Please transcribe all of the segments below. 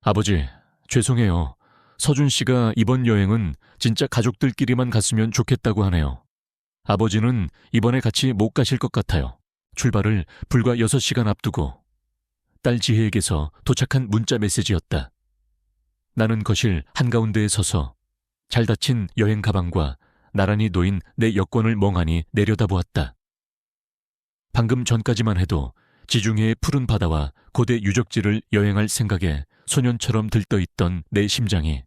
아버지, 죄송해요. 서준 씨가 이번 여행은 진짜 가족들끼리만 갔으면 좋겠다고 하네요. 아버지는 이번에 같이 못 가실 것 같아요. 출발을 불과 6시간 앞두고 딸 지혜에게서 도착한 문자 메시지였다. 나는 거실 한가운데에 서서 잘 닫힌 여행 가방과 나란히 놓인 내 여권을 멍하니 내려다보았다. 방금 전까지만 해도 지중해의 푸른 바다와 고대 유적지를 여행할 생각에 소년처럼 들떠있던 내 심장이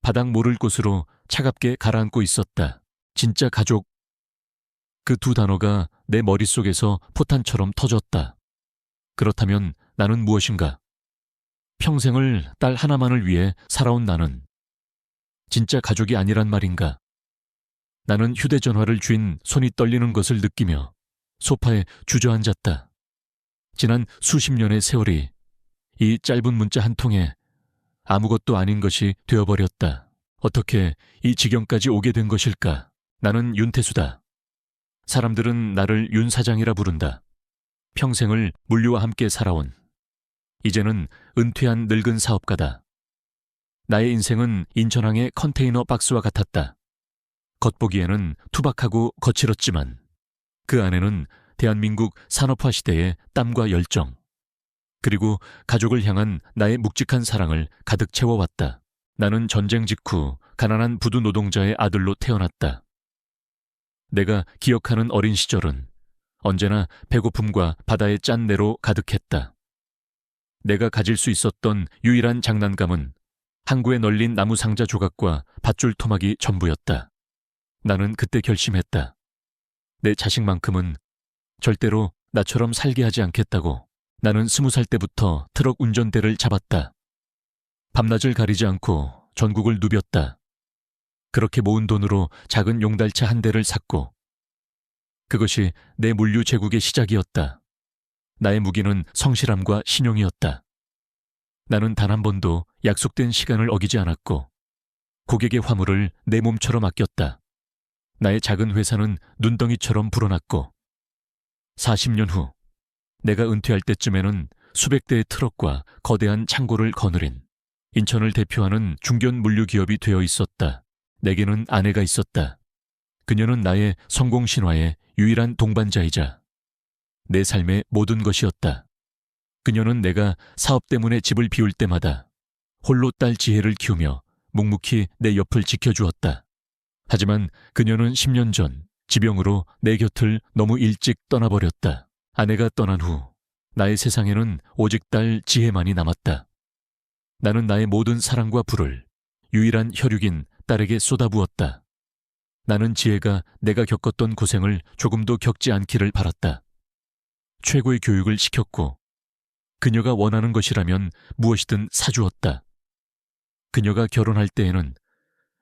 바닥 모를 곳으로 차갑게 가라앉고 있었다. 진짜 가족. 그 두 단어가 내 머릿속에서 포탄처럼 터졌다. 그렇다면 나는 무엇인가? 평생을 딸 하나만을 위해 살아온 나는 진짜 가족이 아니란 말인가? 나는 휴대전화를 쥔 손이 떨리는 것을 느끼며 소파에 주저앉았다. 지난 수십 년의 세월이 이 짧은 문자 한 통에 아무것도 아닌 것이 되어버렸다. 어떻게 이 지경까지 오게 된 것일까? 나는 윤태수다. 사람들은 나를 윤 사장이라 부른다. 평생을 물류와 함께 살아온, 이제는 은퇴한 늙은 사업가다. 나의 인생은 인천항의 컨테이너 박스와 같았다. 겉보기에는 투박하고 거칠었지만 그 안에는 대한민국 산업화 시대의 땀과 열정, 그리고 가족을 향한 나의 묵직한 사랑을 가득 채워왔다. 나는 전쟁 직후 가난한 부두 노동자의 아들로 태어났다. 내가 기억하는 어린 시절은 언제나 배고픔과 바다의 짠내로 가득했다. 내가 가질 수 있었던 유일한 장난감은 항구에 널린 나무 상자 조각과 밧줄 토막이 전부였다. 나는 그때 결심했다. 내 자식만큼은 절대로 나처럼 살게 하지 않겠다고. 나는 20살 때부터 트럭 운전대를 잡았다. 밤낮을 가리지 않고 전국을 누볐다. 그렇게 모은 돈으로 작은 용달차 한 대를 샀고, 그것이 내 물류 제국의 시작이었다. 나의 무기는 성실함과 신용이었다. 나는 단 한 번도 약속된 시간을 어기지 않았고 고객의 화물을 내 몸처럼 아꼈다. 나의 작은 회사는 눈덩이처럼 불어났고 40년 후 내가 은퇴할 때쯤에는 수백 대의 트럭과 거대한 창고를 거느린 인천을 대표하는 중견 물류 기업이 되어 있었다. 내게는 아내가 있었다. 그녀는 나의 성공 신화의 유일한 동반자이자 내 삶의 모든 것이었다. 그녀는 내가 사업 때문에 집을 비울 때마다 홀로 딸 지혜를 키우며 묵묵히 내 옆을 지켜주었다. 하지만 그녀는 10년 전 지병으로 내 곁을 너무 일찍 떠나버렸다. 아내가 떠난 후 나의 세상에는 오직 딸 지혜만이 남았다. 나는 나의 모든 사랑과 불을 유일한 혈육인 딸에게 쏟아부었다. 나는 지혜가 내가 겪었던 고생을 조금도 겪지 않기를 바랐다. 최고의 교육을 시켰고 그녀가 원하는 것이라면 무엇이든 사주었다. 그녀가 결혼할 때에는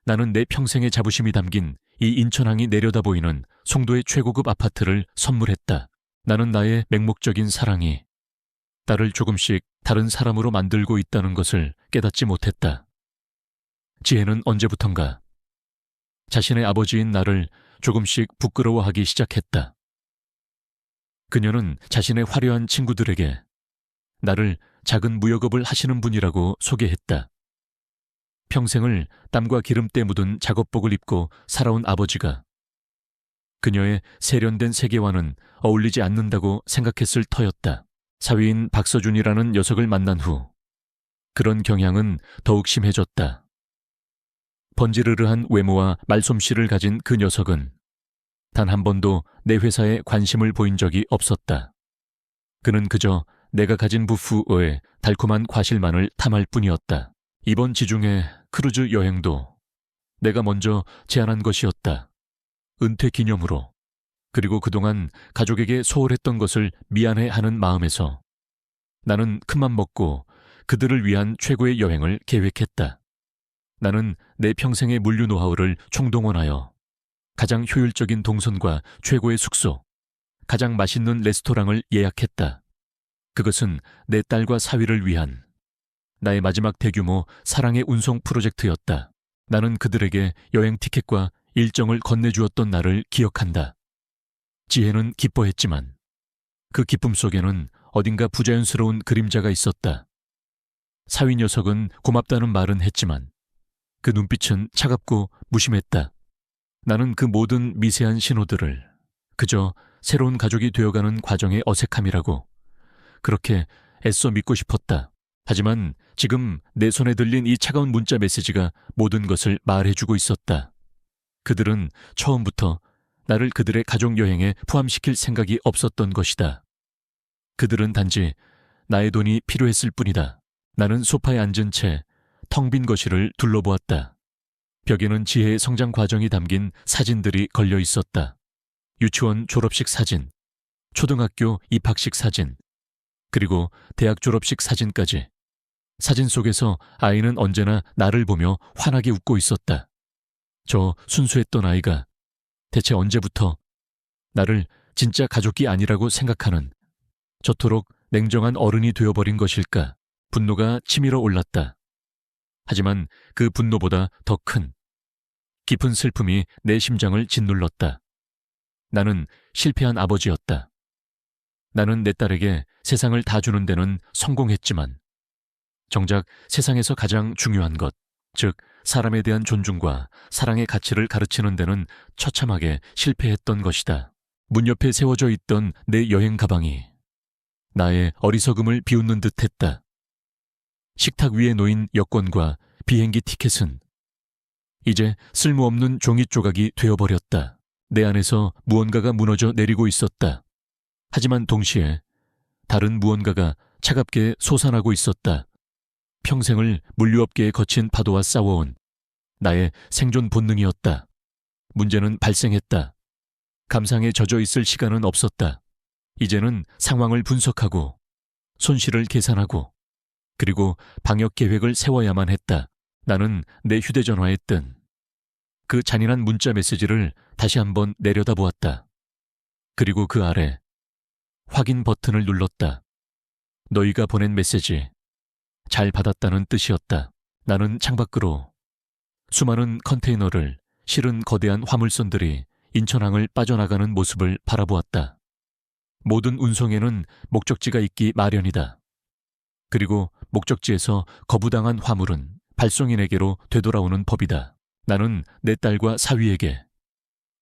나는 내 평생의 자부심이 담긴 이 인천항이 내려다보이는 송도의 최고급 아파트를 선물했다. 나는 나의 맹목적인 사랑이 딸을 조금씩 다른 사람으로 만들고 있다는 것을 깨닫지 못했다. 지혜는 언제부턴가 자신의 아버지인 나를 조금씩 부끄러워하기 시작했다. 그녀는 자신의 화려한 친구들에게 나를 작은 무역업을 하시는 분이라고 소개했다. 평생을 땀과 기름때 묻은 작업복을 입고 살아온 아버지가 그녀의 세련된 세계와는 어울리지 않는다고 생각했을 터였다. 사위인 박서준이라는 녀석을 만난 후 그런 경향은 더욱 심해졌다. 번지르르한 외모와 말솜씨를 가진 그 녀석은 단 한 번도 내 회사에 관심을 보인 적이 없었다. 그는 그저 내가 가진 부푸의 달콤한 과실만을 탐할 뿐이었다. 이번 지중해 크루즈 여행도 내가 먼저 제안한 것이었다. 은퇴 기념으로, 그리고 그동안 가족에게 소홀했던 것을 미안해하는 마음에서 나는 큰맘 먹고 그들을 위한 최고의 여행을 계획했다. 나는 내 평생의 물류 노하우를 총동원하여 가장 효율적인 동선과 최고의 숙소, 가장 맛있는 레스토랑을 예약했다. 그것은 내 딸과 사위를 위한 나의 마지막 대규모 사랑의 운송 프로젝트였다. 나는 그들에게 여행 티켓과 일정을 건네주었던 나를 기억한다. 지혜는 기뻐했지만 그 기쁨 속에는 어딘가 부자연스러운 그림자가 있었다. 사위 녀석은 고맙다는 말은 했지만 그 눈빛은 차갑고 무심했다. 나는 그 모든 미세한 신호들을 그저 새로운 가족이 되어가는 과정의 어색함이라고 그렇게 애써 믿고 싶었다. 하지만 지금 내 손에 들린 이 차가운 문자 메시지가 모든 것을 말해주고 있었다. 그들은 처음부터 나를 그들의 가족 여행에 포함시킬 생각이 없었던 것이다. 그들은 단지 나의 돈이 필요했을 뿐이다. 나는 소파에 앉은 채 텅 빈 거실을 둘러보았다. 벽에는 지혜의 성장 과정이 담긴 사진들이 걸려 있었다. 유치원 졸업식 사진, 초등학교 입학식 사진, 그리고 대학 졸업식 사진까지. 사진 속에서 아이는 언제나 나를 보며 환하게 웃고 있었다. 저 순수했던 아이가 대체 언제부터 나를 진짜 가족이 아니라고 생각하는 저토록 냉정한 어른이 되어버린 것일까? 분노가 치밀어 올랐다. 하지만 그 분노보다 더 큰 깊은 슬픔이 내 심장을 짓눌렀다. 나는 실패한 아버지였다. 나는 내 딸에게 세상을 다 주는 데는 성공했지만 정작 세상에서 가장 중요한 것, 즉 사람에 대한 존중과 사랑의 가치를 가르치는 데는 처참하게 실패했던 것이다. 문 옆에 세워져 있던 내 여행 가방이 나의 어리석음을 비웃는 듯했다. 식탁 위에 놓인 여권과 비행기 티켓은 이제 쓸모없는 종이 조각이 되어버렸다. 내 안에서 무언가가 무너져 내리고 있었다. 하지만 동시에 다른 무언가가 차갑게 솟아나고 있었다. 평생을 물류업계에 거친 파도와 싸워온 나의 생존 본능이었다. 문제는 발생했다. 감상에 젖어 있을 시간은 없었다. 이제는 상황을 분석하고 손실을 계산하고 그리고 방역 계획을 세워야만 했다. 나는 내 휴대전화에 뜬 그 잔인한 문자 메시지를 다시 한번 내려다보았다. 그리고 그 아래 확인 버튼을 눌렀다. 너희가 보낸 메시지 잘 받았다는 뜻이었다. 나는 창밖으로 수많은 컨테이너를 실은 거대한 화물선들이 인천항을 빠져나가는 모습을 바라보았다. 모든 운송에는 목적지가 있기 마련이다. 그리고 목적지에서 거부당한 화물은 발송인에게로 되돌아오는 법이다. 나는 내 딸과 사위에게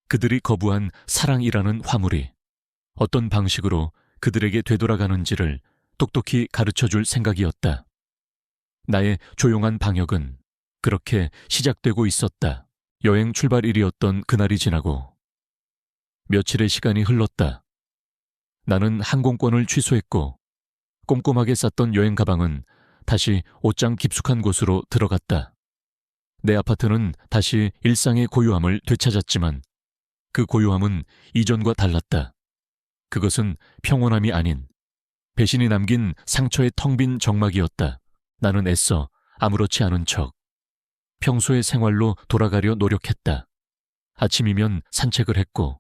그들이 거부한 사랑이라는 화물이 어떤 방식으로 그들에게 되돌아가는지를 똑똑히 가르쳐줄 생각이었다. 나의 조용한 방역은 그렇게 시작되고 있었다. 여행 출발일이었던 그날이 지나고 며칠의 시간이 흘렀다. 나는 항공권을 취소했고 꼼꼼하게 쌌던 여행 가방은 다시 옷장 깊숙한 곳으로 들어갔다. 내 아파트는 다시 일상의 고요함을 되찾았지만 그 고요함은 이전과 달랐다. 그것은 평온함이 아닌 배신이 남긴 상처의 텅 빈 정막이었다. 나는 애써 아무렇지 않은 척 평소의 생활로 돌아가려 노력했다. 아침이면 산책을 했고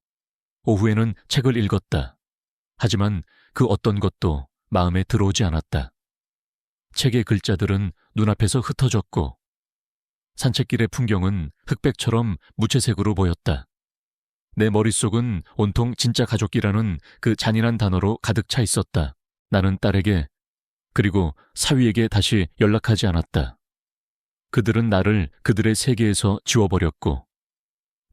오후에는 책을 읽었다. 하지만 그 어떤 것도 마음에 들어오지 않았다. 책의 글자들은 눈앞에서 흩어졌고 산책길의 풍경은 흑백처럼 무채색으로 보였다. 내 머릿속은 온통 진짜 가족이라는 그 잔인한 단어로 가득 차 있었다. 나는 딸에게 그리고 사위에게 다시 연락하지 않았다. 그들은 나를 그들의 세계에서 지워버렸고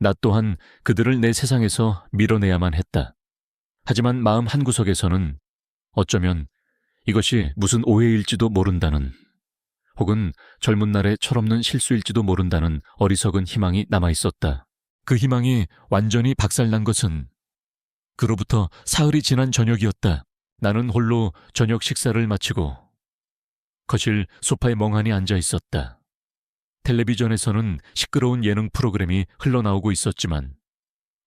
나 또한 그들을 내 세상에서 밀어내야만 했다. 하지만 마음 한구석에서는 어쩌면 이것이 무슨 오해일지도 모른다는 혹은 젊은 날의 철없는 실수일지도 모른다는 어리석은 희망이 남아있었다. 그 희망이 완전히 박살난 것은 그로부터 사흘이 지난 저녁이었다. 나는 홀로 저녁 식사를 마치고 거실 소파에 멍하니 앉아 있었다. 텔레비전에서는 시끄러운 예능 프로그램이 흘러나오고 있었지만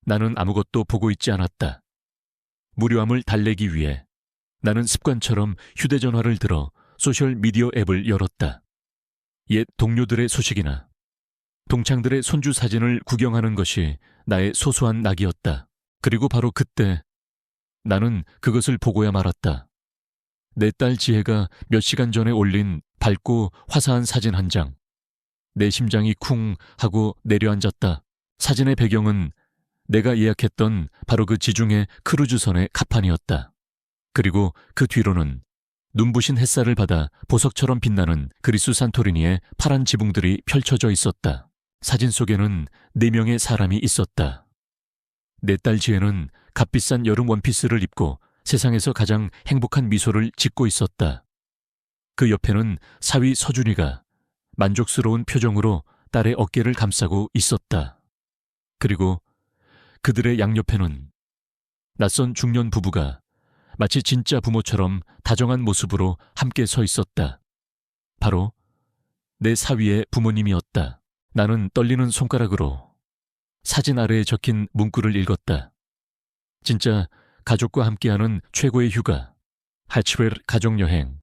나는 아무것도 보고 있지 않았다. 무료함을 달래기 위해 나는 습관처럼 휴대전화를 들어 소셜미디어 앱을 열었다. 옛 동료들의 소식이나 동창들의 손주 사진을 구경하는 것이 나의 소소한 낙이었다. 그리고 바로 그때 나는 그것을 보고야 말았다. 내 딸 지혜가 몇 시간 전에 올린 밝고 화사한 사진 한 장. 내 심장이 쿵 하고 내려앉았다. 사진의 배경은 내가 예약했던 바로 그 지중해 크루즈선의 갑판이었다. 그리고 그 뒤로는 눈부신 햇살을 받아 보석처럼 빛나는 그리스 산토리니의 파란 지붕들이 펼쳐져 있었다. 사진 속에는 4명의 사람이 있었다. 내 딸 지혜는 값비싼 여름 원피스를 입고 세상에서 가장 행복한 미소를 짓고 있었다. 그 옆에는 사위 서준이가 만족스러운 표정으로 딸의 어깨를 감싸고 있었다. 그리고 그들의 양옆에는 낯선 중년 부부가 마치 진짜 부모처럼 다정한 모습으로 함께 서 있었다. 바로 내 사위의 부모님이었다. 나는 떨리는 손가락으로 사진 아래에 적힌 문구를 읽었다. 진짜 가족과 함께하는 최고의 휴가, 하치웰 가족여행,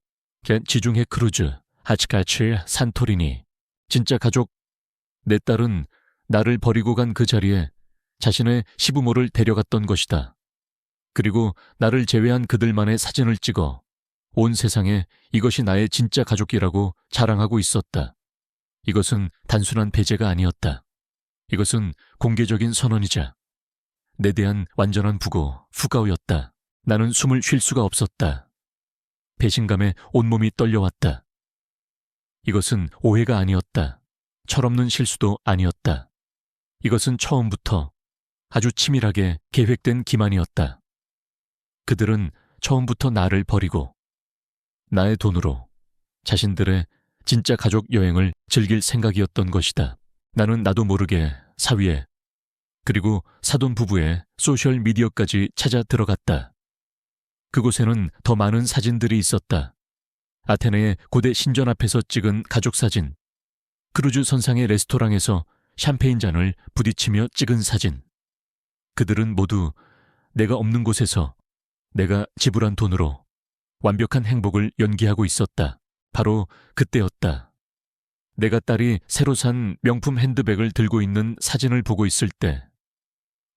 지중해 크루즈, 하치카치 산토리니. 진짜 가족. 내 딸은 나를 버리고 간 그 자리에 자신의 시부모를 데려갔던 것이다. 그리고 나를 제외한 그들만의 사진을 찍어 온 세상에 이것이 나의 진짜 가족이라고 자랑하고 있었다. 이것은 단순한 배제가 아니었다. 이것은 공개적인 선언이자 내 대한 완전한 부고, 후가오였다. 나는 숨을 쉴 수가 없었다. 배신감에 온몸이 떨려왔다. 이것은 오해가 아니었다. 철없는 실수도 아니었다. 이것은 처음부터 아주 치밀하게 계획된 기만이었다. 그들은 처음부터 나를 버리고 나의 돈으로 자신들의 진짜 가족 여행을 즐길 생각이었던 것이다. 나는 나도 모르게 사위에 그리고 사돈 부부의 소셜 미디어까지 찾아 들어갔다. 그곳에는 더 많은 사진들이 있었다. 아테네의 고대 신전 앞에서 찍은 가족 사진, 크루즈 선상의 레스토랑에서 샴페인 잔을 부딪히며 찍은 사진. 그들은 모두 내가 없는 곳에서 내가 지불한 돈으로 완벽한 행복을 연기하고 있었다. 바로 그때였다. 내가 딸이 새로 산 명품 핸드백을 들고 있는 사진을 보고 있을 때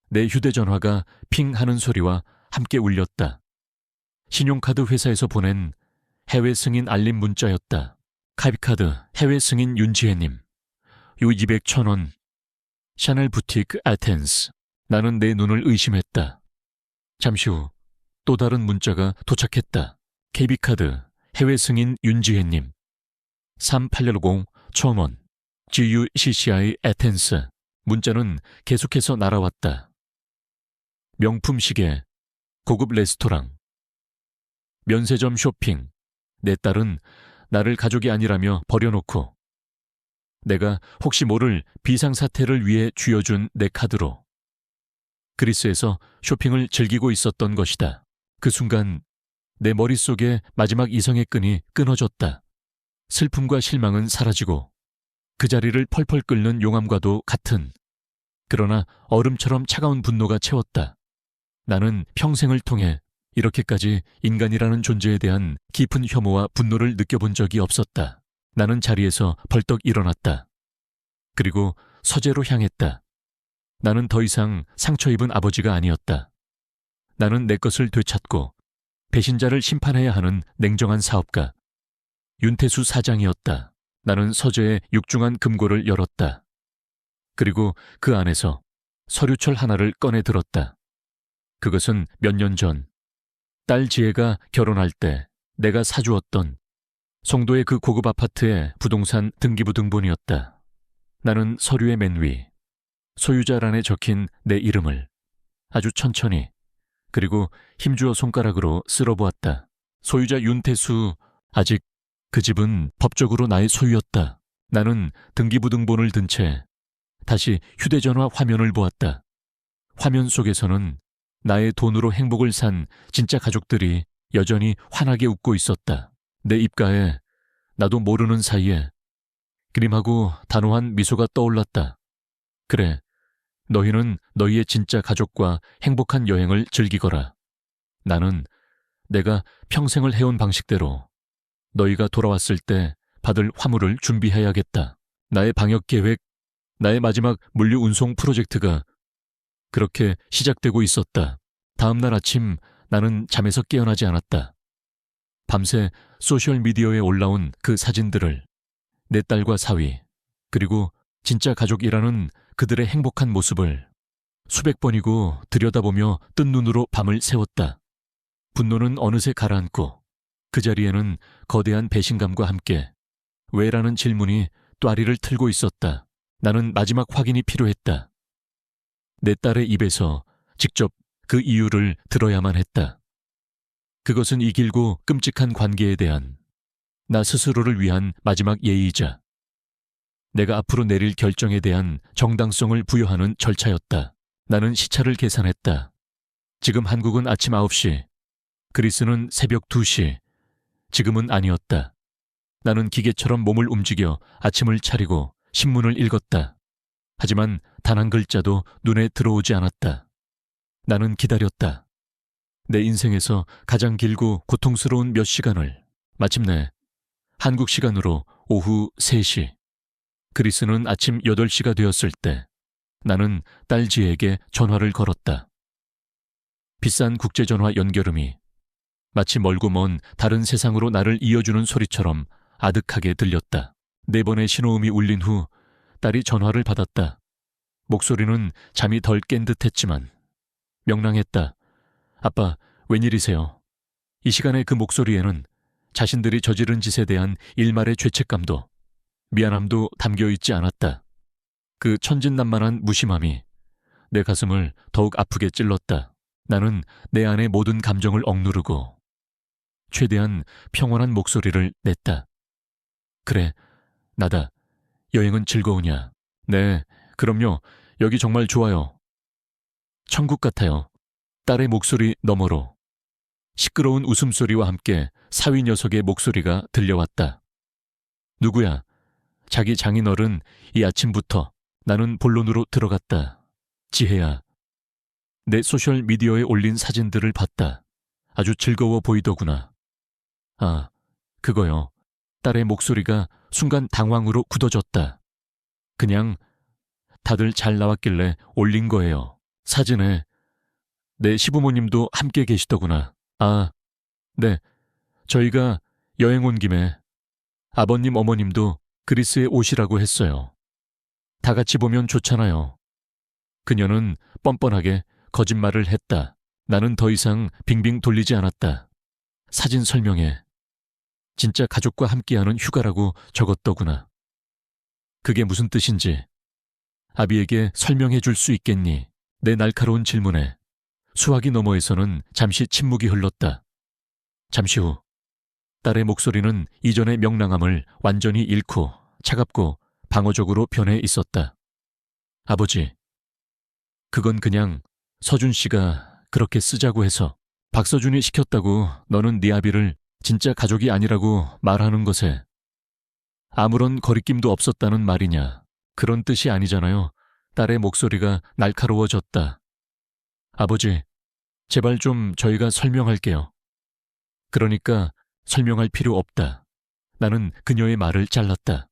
내 휴대전화가 핑 하는 소리와 함께 울렸다. 신용카드 회사에서 보낸 해외 승인 알림 문자였다. 카비카드 해외 승인 윤지혜님. 요 200,000원. 샤넬 부티크 아텐스. 나는 내 눈을 의심했다. 잠시 후 또 다른 문자가 도착했다. KB카드 해외 승인 윤지혜님. 3810 1,000원. GUCCI 아텐스. 문자는 계속해서 날아왔다. 명품 시계, 고급 레스토랑, 면세점 쇼핑. 내 딸은 나를 가족이 아니라며 버려놓고 내가 혹시 모를 비상사태를 위해 쥐어준 내 카드로 그리스에서 쇼핑을 즐기고 있었던 것이다. 그 순간 내 머릿속에 마지막 이성의 끈이 끊어졌다. 슬픔과 실망은 사라지고 그 자리를 펄펄 끓는 용암과도 같은, 그러나 얼음처럼 차가운 분노가 채웠다. 나는 평생을 통해 이렇게까지 인간이라는 존재에 대한 깊은 혐오와 분노를 느껴본 적이 없었다. 나는 자리에서 벌떡 일어났다. 그리고 서재로 향했다. 나는 더 이상 상처 입은 아버지가 아니었다. 나는 내 것을 되찾고 배신자를 심판해야 하는 냉정한 사업가, 윤태수 사장이었다. 나는 서재의 육중한 금고를 열었다. 그리고 그 안에서 서류철 하나를 꺼내 들었다. 그것은 몇 년 전 딸 지혜가 결혼할 때 내가 사주었던 송도의 그 고급 아파트의 부동산 등기부 등본이었다. 나는 서류의 맨 위, 소유자란에 적힌 내 이름을 아주 천천히 그리고 힘주어 손가락으로 쓸어보았다. 소유자 윤태수. 아직 그 집은 법적으로 나의 소유였다. 나는 등기부 등본을 든 채 다시 휴대전화 화면을 보았다. 화면 속에서는 나의 돈으로 행복을 산 진짜 가족들이 여전히 환하게 웃고 있었다. 내 입가에 나도 모르는 사이에 그림하고 단호한 미소가 떠올랐다. 그래, 너희는 너희의 진짜 가족과 행복한 여행을 즐기거라. 나는 내가 평생을 해온 방식대로 너희가 돌아왔을 때 받을 화물을 준비해야겠다. 나의 방역계획, 나의 마지막 물류 운송 프로젝트가 그렇게 시작되고 있었다. 다음 날 아침 나는 잠에서 깨어나지 않았다. 밤새 소셜미디어에 올라온 그 사진들을, 내 딸과 사위, 그리고 진짜 가족이라는 그들의 행복한 모습을 수백 번이고 들여다보며 뜬 눈으로 밤을 새웠다. 분노는 어느새 가라앉고 그 자리에는 거대한 배신감과 함께 왜라는 질문이 또아리를 틀고 있었다. 나는 마지막 확인이 필요했다. 내 딸의 입에서 직접 그 이유를 들어야만 했다. 그것은 이 길고 끔찍한 관계에 대한 나 스스로를 위한 마지막 예의이자 내가 앞으로 내릴 결정에 대한 정당성을 부여하는 절차였다. 나는 시차를 계산했다. 지금 한국은 아침 9시, 그리스는 새벽 2시. 지금은 아니었다. 나는 기계처럼 몸을 움직여 아침을 차리고 신문을 읽었다. 하지만 단 한 글자도 눈에 들어오지 않았다. 나는 기다렸다. 내 인생에서 가장 길고 고통스러운 몇 시간을 마침내 한국 시간으로 오후 3시, 그리스는 아침 8시가 되었을 때 나는 딸 지혜에게 전화를 걸었다. 비싼 국제전화 연결음이 마치 멀고 먼 다른 세상으로 나를 이어주는 소리처럼 아득하게 들렸다. 4번의 신호음이 울린 후 딸이 전화를 받았다. 목소리는 잠이 덜 깬 듯했지만 명랑했다. 아빠, 웬일이세요? 이 시간에 그 목소리에는 자신들이 저지른 짓에 대한 일말의 죄책감도 미안함도 담겨있지 않았다. 그 천진난만한 무심함이 내 가슴을 더욱 아프게 찔렀다. 나는 내 안의 모든 감정을 억누르고 최대한 평온한 목소리를 냈다. 그래, 나다. 여행은 즐거우냐? 네, 그럼요. 여기 정말 좋아요. 천국 같아요. 딸의 목소리 너머로 시끄러운 웃음소리와 함께 사위 녀석의 목소리가 들려왔다. 누구야? 자기 장인어른 이 아침부터. 나는 본론으로 들어갔다. 지혜야. 내 소셜미디어에 올린 사진들을 봤다. 아주 즐거워 보이더구나. 아, 그거요. 딸의 목소리가 순간 당황으로 굳어졌다. 그냥 다들 잘 나왔길래 올린 거예요. 사진에 내 시부모님도 함께 계시더구나. 아, 네. 저희가 여행 온 김에 아버님 어머님도 그리스에 오시라고 했어요. 다 같이 보면 좋잖아요. 그녀는 뻔뻔하게 거짓말을 했다. 나는 더 이상 빙빙 돌리지 않았다. 사진 설명에 진짜 가족과 함께하는 휴가라고 적었더구나. 그게 무슨 뜻인지 아비에게 설명해 줄 수 있겠니? 내 날카로운 질문에 수화기 너머에서는 잠시 침묵이 흘렀다. 잠시 후 딸의 목소리는 이전의 명랑함을 완전히 잃고 차갑고 방어적으로 변해 있었다. 아버지, 그건 그냥 서준 씨가 그렇게 쓰자고 해서 박서준이 시켰다고 너는 네 아비를 진짜 가족이 아니라고 말하는 것에 아무런 거리낌도 없었다는 말이냐. 그런 뜻이 아니잖아요. 딸의 목소리가 날카로워졌다. 아버지, 제발 좀 저희가 설명할게요. 그러니까 설명할 필요 없다. 나는 그녀의 말을 잘랐다.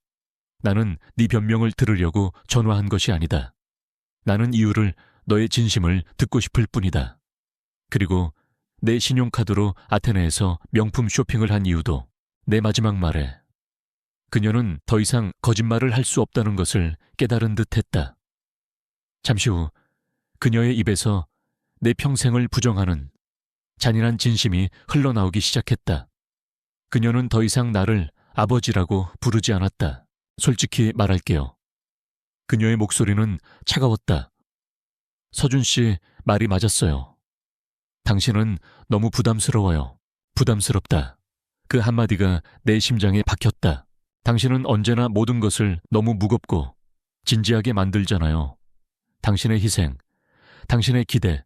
나는 네 변명을 들으려고 전화한 것이 아니다. 나는 이유를 너의 진심을 듣고 싶을 뿐이다. 그리고 내 신용카드로 아테네에서 명품 쇼핑을 한 이유도 내 마지막 말에 그녀는 더 이상 거짓말을 할 수 없다는 것을 깨달은 듯했다. 잠시 후 그녀의 입에서 내 평생을 부정하는 잔인한 진심이 흘러나오기 시작했다. 그녀는 더 이상 나를 아버지라고 부르지 않았다. 솔직히 말할게요. 그녀의 목소리는 차가웠다. 서준 씨 말이 맞았어요. 당신은 너무 부담스러워요. 부담스럽다. 그 한마디가 내 심장에 박혔다. 당신은 언제나 모든 것을 너무 무겁고 진지하게 만들잖아요. 당신의 희생, 당신의 기대,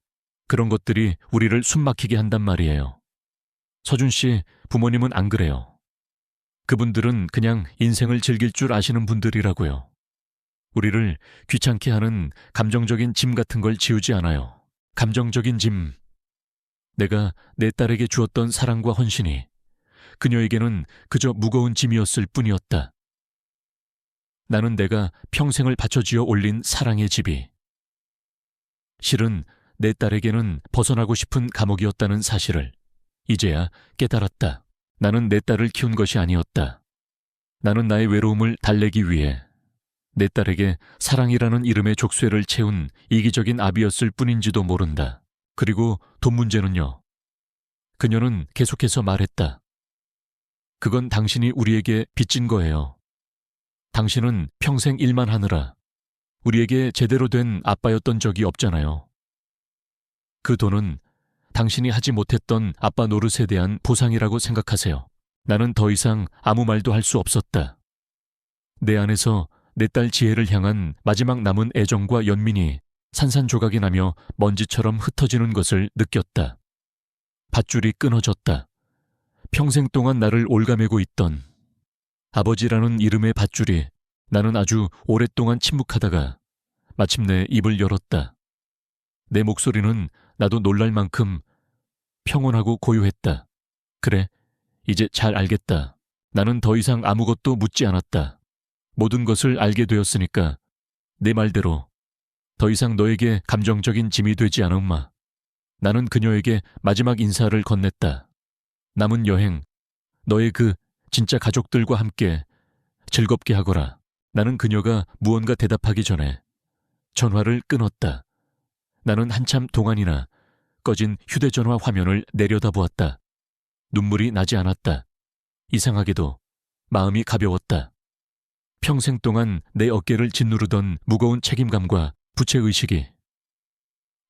그런 것들이 우리를 숨막히게 한단 말이에요. 서준 씨 부모님은 안 그래요. 그분들은 그냥 인생을 즐길 줄 아시는 분들이라고요. 우리를 귀찮게 하는 감정적인 짐 같은 걸 지우지 않아요. 감정적인 짐. 내가 내 딸에게 주었던 사랑과 헌신이 그녀에게는 그저 무거운 짐이었을 뿐이었다. 나는 내가 평생을 바쳐지어 올린 사랑의 집이 실은 내 딸에게는 벗어나고 싶은 감옥이었다는 사실을 이제야 깨달았다. 나는 내 딸을 키운 것이 아니었다. 나는 나의 외로움을 달래기 위해 내 딸에게 사랑이라는 이름의 족쇄를 채운 이기적인 아비였을 뿐인지도 모른다. 그리고 돈 문제는요. 그녀는 계속해서 말했다. 그건 당신이 우리에게 빚진 거예요. 당신은 평생 일만 하느라 우리에게 제대로 된 아빠였던 적이 없잖아요. 그 돈은 당신이 하지 못했던 아빠 노릇에 대한 보상이라고 생각하세요. 나는 더 이상 아무 말도 할 수 없었다. 내 안에서 내 딸 지혜를 향한 마지막 남은 애정과 연민이 산산조각이 나며 먼지처럼 흩어지는 것을 느꼈다. 밧줄이 끊어졌다. 평생 동안 나를 옭아매고 있던 아버지라는 이름의 밧줄이 나는 아주 오랫동안 침묵하다가 마침내 입을 열었다. 내 목소리는 나도 놀랄 만큼 평온하고 고요했다. 그래, 이제 잘 알겠다. 나는 더 이상 아무것도 묻지 않았다. 모든 것을 알게 되었으니까 내 말대로 더 이상 너에게 감정적인 짐이 되지 않음마. 나는 그녀에게 마지막 인사를 건넸다. 남은 여행, 너의 그 진짜 가족들과 함께 즐겁게 하거라. 나는 그녀가 무언가 대답하기 전에 전화를 끊었다. 나는 한참 동안이나 꺼진 휴대전화 화면을 내려다보았다. 눈물이 나지 않았다. 이상하게도 마음이 가벼웠다. 평생 동안 내 어깨를 짓누르던 무거운 책임감과 부채의식이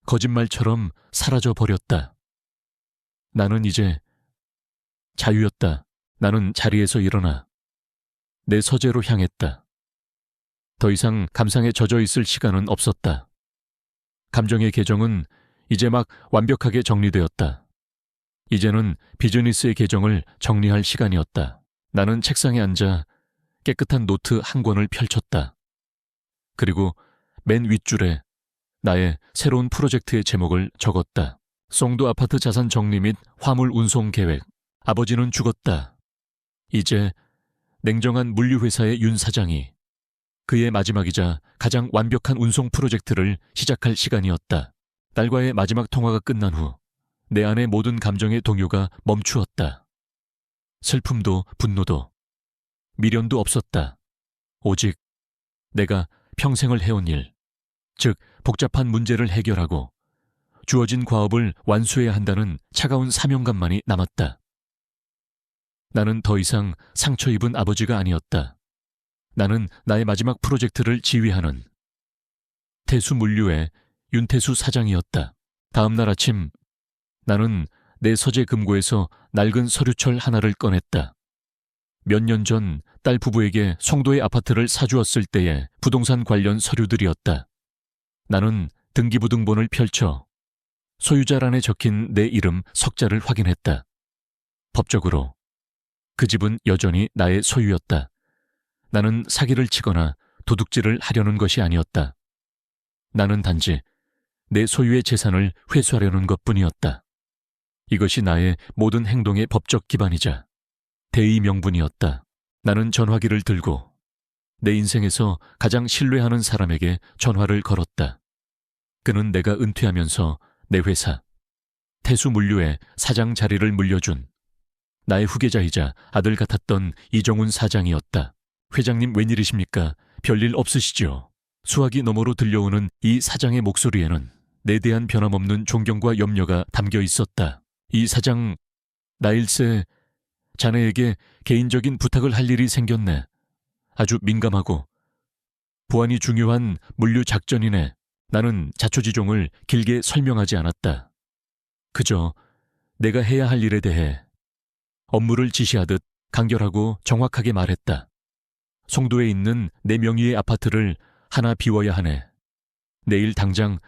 거짓말처럼 사라져 버렸다. 나는 이제 자유였다. 나는 자리에서 일어나 내 서재로 향했다. 더 이상 감상에 젖어 있을 시간은 없었다. 감정의 계정은 이제 막 완벽하게 정리되었다. 이제는 비즈니스의 계정을 정리할 시간이었다. 나는 책상에 앉아 깨끗한 노트 한 권을 펼쳤다. 그리고 맨 윗줄에 나의 새로운 프로젝트의 제목을 적었다. 송도 아파트 자산 정리 및 화물 운송 계획. 아버지는 죽었다. 이제 냉정한 물류회사의 윤 사장이 그의 마지막이자 가장 완벽한 운송 프로젝트를 시작할 시간이었다. 딸과의 마지막 통화가 끝난 후 내 안의 모든 감정의 동요가 멈추었다. 슬픔도 분노도 미련도 없었다. 오직 내가 평생을 해온 일, 즉 복잡한 문제를 해결하고 주어진 과업을 완수해야 한다는 차가운 사명감만이 남았다. 나는 더 이상 상처 입은 아버지가 아니었다. 나는 나의 마지막 프로젝트를 지휘하는 태수물류의 윤태수 사장이었다. 다음 날 아침 나는 내 서재 금고에서 낡은 서류철 하나를 꺼냈다. 몇 년 전 딸 부부에게 송도의 아파트를 사주었을 때의 부동산 관련 서류들이었다. 나는 등기부등본을 펼쳐 소유자란에 적힌 내 이름 석자를 확인했다. 법적으로 그 집은 여전히 나의 소유였다. 나는 사기를 치거나 도둑질을 하려는 것이 아니었다. 나는 단지 내 소유의 재산을 회수하려는 것뿐이었다. 이것이 나의 모든 행동의 법적 기반이자 대의 명분이었다. 나는 전화기를 들고 내 인생에서 가장 신뢰하는 사람에게 전화를 걸었다. 그는 내가 은퇴하면서 내 회사 태수물류의 사장 자리를 물려준 나의 후계자이자 아들 같았던 이정훈 사장이었다. 회장님 웬일이십니까? 별일 없으시죠? 수화기 너머로 들려오는 이 사장의 목소리에는 내 대한 변함없는 존경과 염려가 담겨 있었다. 이 사장, 나일세, 자네에게 개인적인 부탁을 할 일이 생겼네. 아주 민감하고 보안이 중요한 물류 작전이네. 나는 자초지종을 길게 설명하지 않았다. 그저 내가 해야 할 일에 대해 업무를 지시하듯 간결하고 정확하게 말했다. 송도에 있는 내 명의의 아파트를 하나 비워야 하네. 내일 당장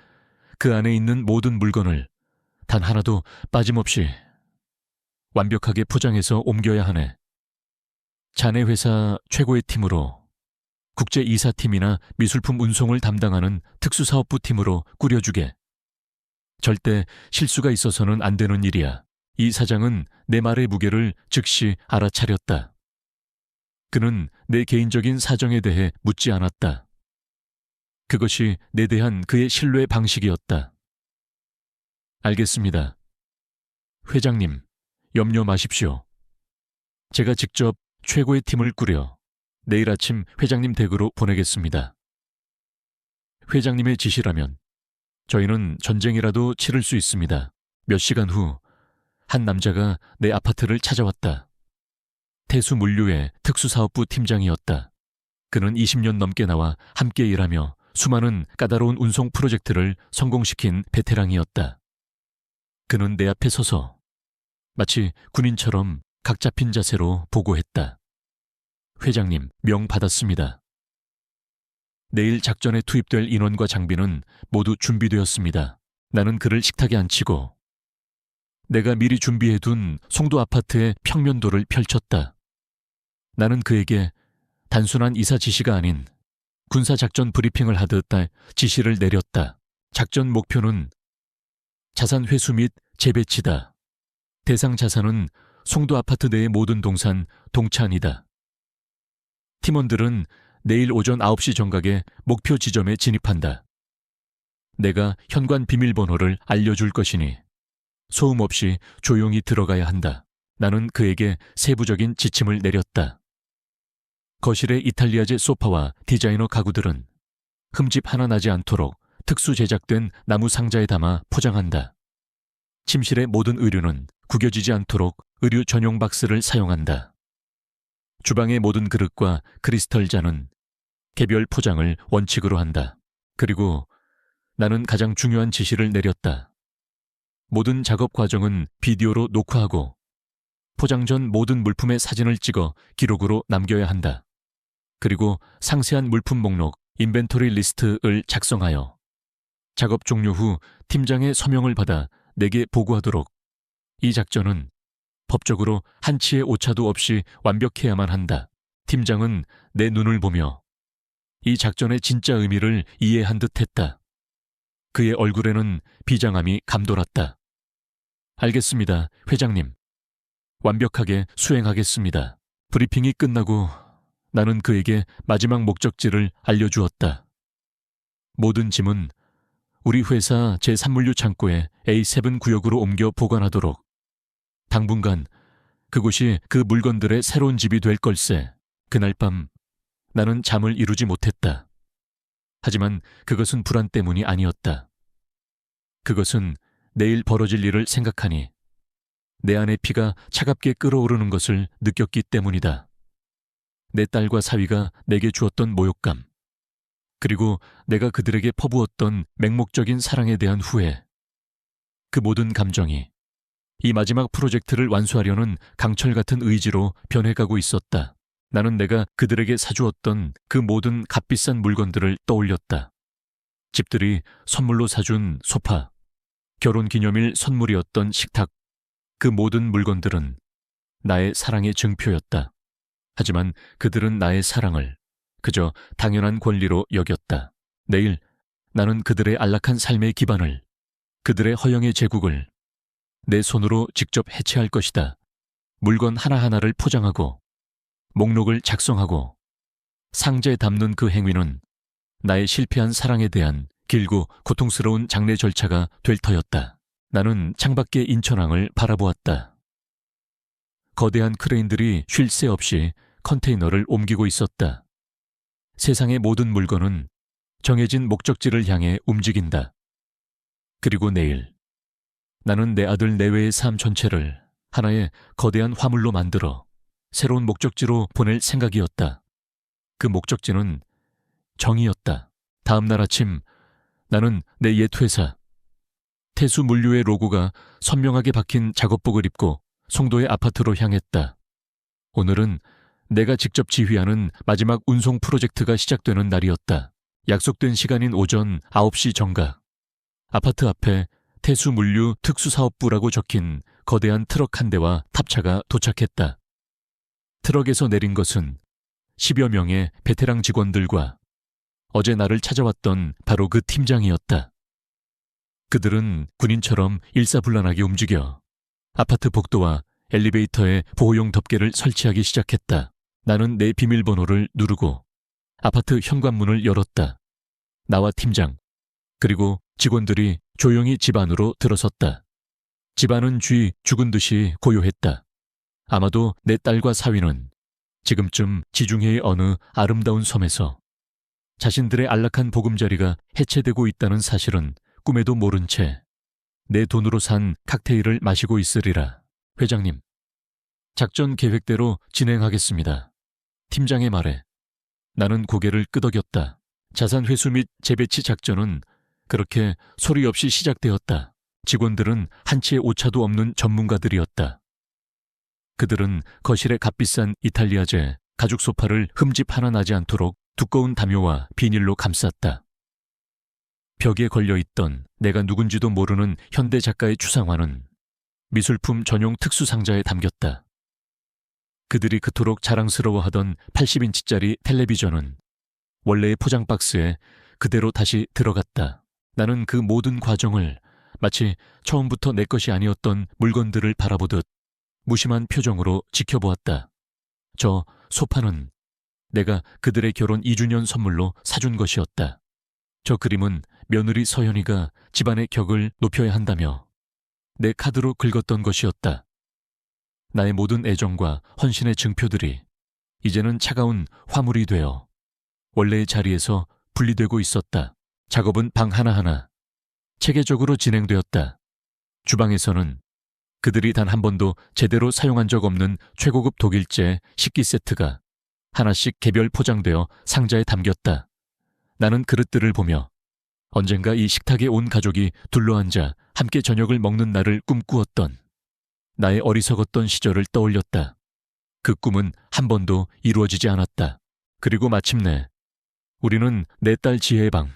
그 안에 있는 모든 물건을 단 하나도 빠짐없이 완벽하게 포장해서 옮겨야 하네. 자네 회사 최고의 팀으로 국제이사팀이나 미술품 운송을 담당하는 특수사업부 팀으로 꾸려주게. 절대 실수가 있어서는 안 되는 일이야. 이 사장은 내 말의 무게를 즉시 알아차렸다. 그는 내 개인적인 사정에 대해 묻지 않았다. 그것이 내 대한 그의 신뢰 방식이었다. 알겠습니다. 회장님, 염려 마십시오. 제가 직접 최고의 팀을 꾸려 내일 아침 회장님 댁으로 보내겠습니다. 회장님의 지시라면 저희는 전쟁이라도 치를 수 있습니다. 몇 시간 후 한 남자가 내 아파트를 찾아왔다. 태수물류의 특수사업부 팀장이었다. 그는 20년 넘게 나와 함께 일하며 수많은 까다로운 운송 프로젝트를 성공시킨 베테랑이었다. 그는 내 앞에 서서 마치 군인처럼 각 잡힌 자세로 보고했다. 회장님, 명 받았습니다. 내일 작전에 투입될 인원과 장비는 모두 준비되었습니다. 나는 그를 식탁에 앉히고 내가 미리 준비해둔 송도 아파트의 평면도를 펼쳤다. 나는 그에게 단순한 이사 지시가 아닌 군사작전 브리핑을 하듯 지시를 내렸다. 작전 목표는 자산 회수 및 재배치다. 대상 자산은 송도 아파트 내의 모든 동산, 동찬이다. 팀원들은 내일 오전 9시 정각에 목표 지점에 진입한다. 내가 현관 비밀번호를 알려줄 것이니 소음 없이 조용히 들어가야 한다. 나는 그에게 세부적인 지침을 내렸다. 거실의 이탈리아제 소파와 디자이너 가구들은 흠집 하나 나지 않도록 특수 제작된 나무 상자에 담아 포장한다. 침실의 모든 의류는 구겨지지 않도록 의류 전용 박스를 사용한다. 주방의 모든 그릇과 크리스털 잔은 개별 포장을 원칙으로 한다. 그리고 나는 가장 중요한 지시를 내렸다. 모든 작업 과정은 비디오로 녹화하고 포장 전 모든 물품의 사진을 찍어 기록으로 남겨야 한다. 그리고 상세한 물품 목록, 인벤토리 리스트를 작성하여 작업 종료 후 팀장의 서명을 받아 내게 보고하도록. 이 작전은 법적으로 한치의 오차도 없이 완벽해야만 한다. 팀장은 내 눈을 보며 이 작전의 진짜 의미를 이해한 듯 했다. 그의 얼굴에는 비장함이 감돌았다. 알겠습니다, 회장님. 완벽하게 수행하겠습니다. 브리핑이 끝나고 나는 그에게 마지막 목적지를 알려주었다. 모든 짐은 우리 회사 제3물류 창고에 A7 구역으로 옮겨 보관하도록. 당분간 그곳이 그 물건들의 새로운 집이 될 걸세. 그날 밤 나는 잠을 이루지 못했다. 하지만 그것은 불안 때문이 아니었다. 그것은 내일 벌어질 일을 생각하니 내 안의 피가 차갑게 끓어오르는 것을 느꼈기 때문이다. 내 딸과 사위가 내게 주었던 모욕감, 그리고 내가 그들에게 퍼부었던 맹목적인 사랑에 대한 후회, 그 모든 감정이 이 마지막 프로젝트를 완수하려는 강철 같은 의지로 변해가고 있었다. 나는 내가 그들에게 사주었던 그 모든 값비싼 물건들을 떠올렸다. 집들이 선물로 사준 소파, 결혼기념일 선물이었던 식탁, 그 모든 물건들은 나의 사랑의 증표였다. 하지만 그들은 나의 사랑을 그저 당연한 권리로 여겼다. 내일 나는 그들의 안락한 삶의 기반을, 그들의 허영의 제국을 내 손으로 직접 해체할 것이다. 물건 하나하나를 포장하고 목록을 작성하고 상자에 담는 그 행위는 나의 실패한 사랑에 대한 길고 고통스러운 장례 절차가 될 터였다. 나는 창밖의 인천항을 바라보았다. 거대한 크레인들이 쉴 새 없이 컨테이너를 옮기고 있었다. 세상의 모든 물건은 정해진 목적지를 향해 움직인다. 그리고 내일 나는 내 아들 내외의 삶 전체를 하나의 거대한 화물로 만들어 새로운 목적지로 보낼 생각이었다. 그 목적지는 정이었다. 다음 날 아침 나는 내 옛 회사 태수물류의 로고가 선명하게 박힌 작업복을 입고 송도의 아파트로 향했다. 오늘은 내가 직접 지휘하는 마지막 운송 프로젝트가 시작되는 날이었다. 약속된 시간인 오전 9시 정각. 아파트 앞에 태수물류 특수사업부라고 적힌 거대한 트럭 한 대와 탑차가 도착했다. 트럭에서 내린 것은 10여 명의 베테랑 직원들과 어제 나를 찾아왔던 바로 그 팀장이었다. 그들은 군인처럼 일사불란하게 움직여 아파트 복도와 엘리베이터에 보호용 덮개를 설치하기 시작했다. 나는 내 비밀번호를 누르고 아파트 현관문을 열었다. 나와 팀장, 그리고 직원들이 조용히 집 안으로 들어섰다. 집 안은 죽은 듯이 고요했다. 아마도 내 딸과 사위는 지금쯤 지중해의 어느 아름다운 섬에서 자신들의 안락한 보금자리가 해체되고 있다는 사실은 꿈에도 모른 채 내 돈으로 산 칵테일을 마시고 있으리라. 회장님, 작전 계획대로 진행하겠습니다. 팀장의 말에 나는 고개를 끄덕였다. 자산 회수 및 재배치 작전은 그렇게 소리 없이 시작되었다. 직원들은 한치의 오차도 없는 전문가들이었다. 그들은 거실에 값비싼 이탈리아제 가죽 소파를 흠집 하나 나지 않도록 두꺼운 담요와 비닐로 감쌌다. 벽에 걸려있던 내가 누군지도 모르는 현대 작가의 추상화는 미술품 전용 특수 상자에 담겼다. 그들이 그토록 자랑스러워하던 80인치짜리 텔레비전은 원래의 포장 박스에 그대로 다시 들어갔다. 나는 그 모든 과정을 마치 처음부터 내 것이 아니었던 물건들을 바라보듯 무심한 표정으로 지켜보았다. 저 소파는 내가 그들의 결혼 2주년 선물로 사준 것이었다. 저 그림은 며느리 서연이가 집안의 격을 높여야 한다며 내 카드로 긁었던 것이었다. 나의 모든 애정과 헌신의 증표들이 이제는 차가운 화물이 되어 원래의 자리에서 분리되고 있었다. 작업은 방 하나하나 체계적으로 진행되었다. 주방에서는 그들이 단 한 번도 제대로 사용한 적 없는 최고급 독일제 식기 세트가 하나씩 개별 포장되어 상자에 담겼다. 나는 그릇들을 보며 언젠가 이 식탁에 온 가족이 둘러앉아 함께 저녁을 먹는 날을 꿈꾸었던 나의 어리석었던 시절을 떠올렸다. 그 꿈은 한 번도 이루어지지 않았다. 그리고 마침내 우리는 내 딸 지혜의 방,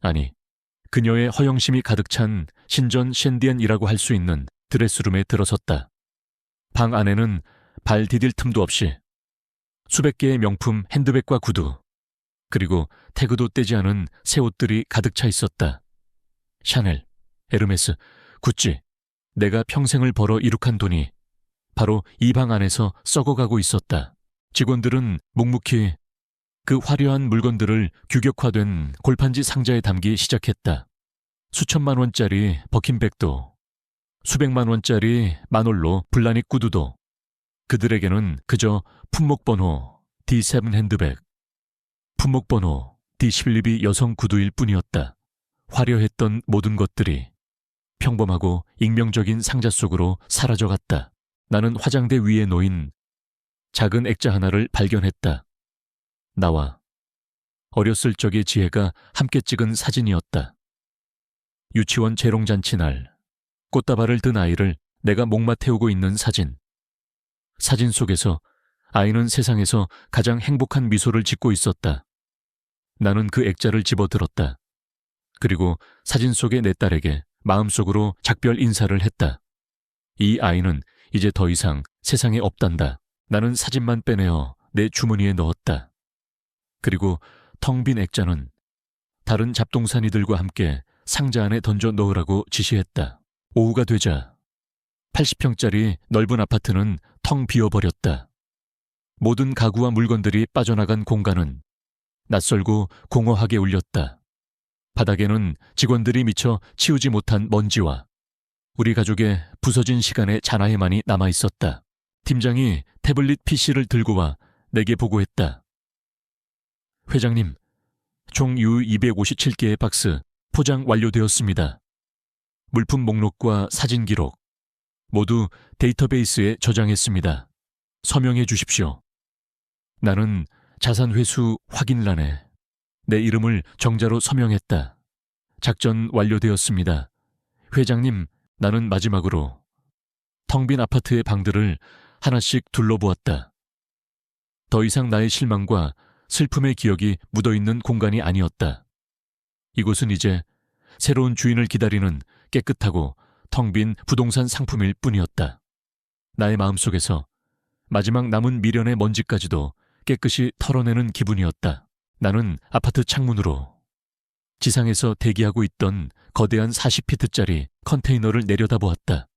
아니 그녀의 허영심이 가득 찬 신전 셴디안이라고 할 수 있는 드레스룸에 들어섰다. 방 안에는 발 디딜 틈도 없이 수백 개의 명품 핸드백과 구두, 그리고 태그도 떼지 않은 새 옷들이 가득 차 있었다. 샤넬, 에르메스, 구찌, 내가 평생을 벌어 이룩한 돈이 바로 이 방 안에서 썩어가고 있었다. 직원들은 묵묵히 그 화려한 물건들을 규격화된 골판지 상자에 담기 시작했다. 수천만 원짜리 버킨백도, 수백만 원짜리 마놀로 블라닉 구두도 그들에게는 그저 품목번호 D7 핸드백, 품목번호 D12이 여성 구두일 뿐이었다. 화려했던 모든 것들이 평범하고 익명적인 상자 속으로 사라져갔다. 나는 화장대 위에 놓인 작은 액자 하나를 발견했다. 나와 어렸을 적의 지혜가 함께 찍은 사진이었다. 유치원 재롱잔치 날 꽃다발을 든 아이를 내가 목마 태우고 있는 사진. 사진 속에서 아이는 세상에서 가장 행복한 미소를 짓고 있었다. 나는 그 액자를 집어들었다. 그리고 사진 속의 내 딸에게 마음속으로 작별 인사를 했다. 이 아이는 이제 더 이상 세상에 없단다. 나는 사진만 빼내어 내 주머니에 넣었다. 그리고 텅 빈 액자는 다른 잡동사니들과 함께 상자 안에 던져 넣으라고 지시했다. 오후가 되자 80평짜리 넓은 아파트는 텅 비어버렸다. 모든 가구와 물건들이 빠져나간 공간은 낯설고 공허하게 울렸다. 바닥에는 직원들이 미처 치우지 못한 먼지와 우리 가족의 부서진 시간의 잔하에만이 남아있었다. 팀장이 태블릿 PC를 들고 와 내게 보고했다. 회장님, 총 U257개의 박스 포장 완료되었습니다. 물품 목록과 사진 기록 모두 데이터베이스에 저장했습니다. 서명해 주십시오. 나는 자산 회수 확인란에 내 이름을 정자로 서명했다. 작전 완료되었습니다. 회장님, 나는 마지막으로 텅 빈 아파트의 방들을 하나씩 둘러보았다. 더 이상 나의 실망과 슬픔의 기억이 묻어있는 공간이 아니었다. 이곳은 이제 새로운 주인을 기다리는 깨끗하고 텅 빈 부동산 상품일 뿐이었다. 나의 마음속에서 마지막 남은 미련의 먼지까지도 깨끗이 털어내는 기분이었다. 나는 아파트 창문으로 지상에서 대기하고 있던 거대한 40피트짜리 컨테이너를 내려다보았다.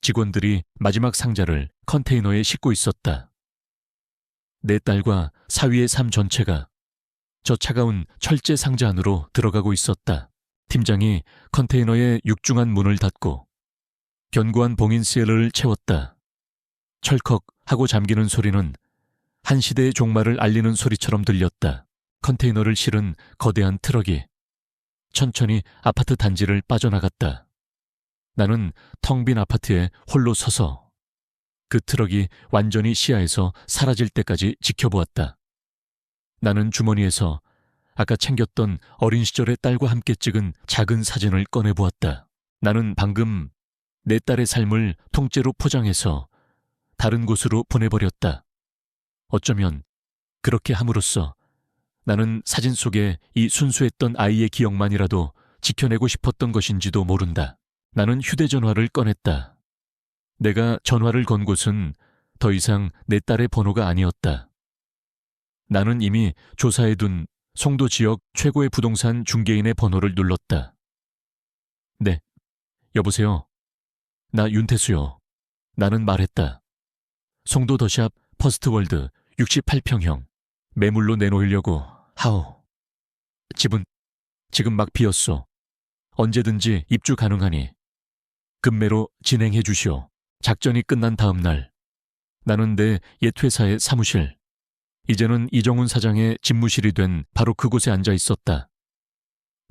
직원들이 마지막 상자를 컨테이너에 싣고 있었다. 내 딸과 사위의 삶 전체가 저 차가운 철제 상자 안으로 들어가고 있었다. 팀장이 컨테이너의 육중한 문을 닫고 견고한 봉인 시엘을 채웠다. 철컥 하고 잠기는 소리는 한 시대의 종말을 알리는 소리처럼 들렸다. 컨테이너를 실은 거대한 트럭이 천천히 아파트 단지를 빠져나갔다. 나는 텅 빈 아파트에 홀로 서서 그 트럭이 완전히 시야에서 사라질 때까지 지켜보았다. 나는 주머니에서 아까 챙겼던 어린 시절의 딸과 함께 찍은 작은 사진을 꺼내보았다. 나는 방금 내 딸의 삶을 통째로 포장해서 다른 곳으로 보내버렸다. 어쩌면 그렇게 함으로써 나는 사진 속에 이 순수했던 아이의 기억만이라도 지켜내고 싶었던 것인지도 모른다. 나는 휴대전화를 꺼냈다. 내가 전화를 건 곳은 더 이상 내 딸의 번호가 아니었다. 나는 이미 조사해둔 송도 지역 최고의 부동산 중개인의 번호를 눌렀다. 네, 여보세요. 나 윤태수요. 나는 말했다. 송도 더샵 퍼스트월드 68평형 매물로 내놓으려고 하오. 집은 지금 막 비었소. 언제든지 입주 가능하니 급매로 진행해 주시오. 작전이 끝난 다음 날 나는 내 옛 회사의 사무실, 이제는 이정훈 사장의 집무실이 된 바로 그곳에 앉아 있었다.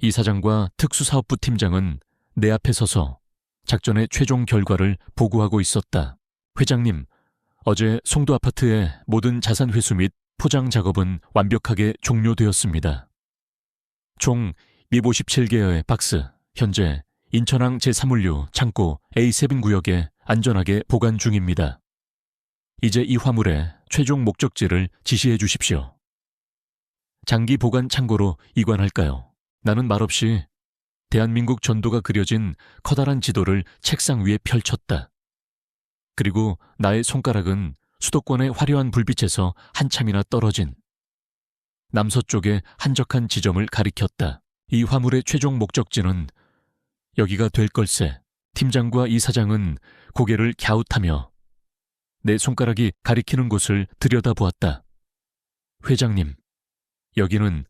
이 사장과 특수사업부 팀장은 내 앞에 서서 작전의 최종 결과를 보고하고 있었다. 회장님, 어제 송도 아파트의 모든 자산 회수 및 포장 작업은 완벽하게 종료되었습니다. 총 257개의 박스, 현재 인천항 제3물류 창고 A7 구역에 안전하게 보관 중입니다. 이제 이 화물의 최종 목적지를 지시해 주십시오. 장기 보관 창고로 이관할까요? 나는 말없이 대한민국 전도가 그려진 커다란 지도를 책상 위에 펼쳤다. 그리고 나의 손가락은 수도권의 화려한 불빛에서 한참이나 떨어진 남서쪽의 한적한 지점을 가리켰다. 이 화물의 최종 목적지는 여기가 될 걸세. 팀장과 이 사장은 고개를 갸웃하며 내 손가락이 가리키는 곳을 들여다보았다. 회장님, 여기는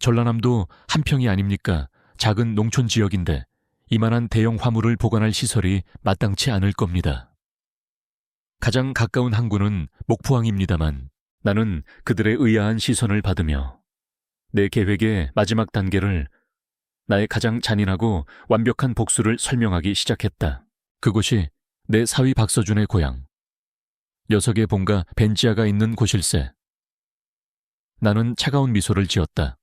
전라남도 한평이 아닙니까? 작은 농촌 지역인데 이만한 대형 화물을 보관할 시설이 마땅치 않을 겁니다. 가장 가까운 항구는 목포항입니다만 나는 그들의 의아한 시선을 받으며 내 계획의 마지막 단계를, 나의 가장 잔인하고 완벽한 복수를 설명하기 시작했다. 그곳이 내 사위 박서준의 고향, 녀석의 본가 벤지아가 있는 곳일세. 나는 차가운 미소를 지었다.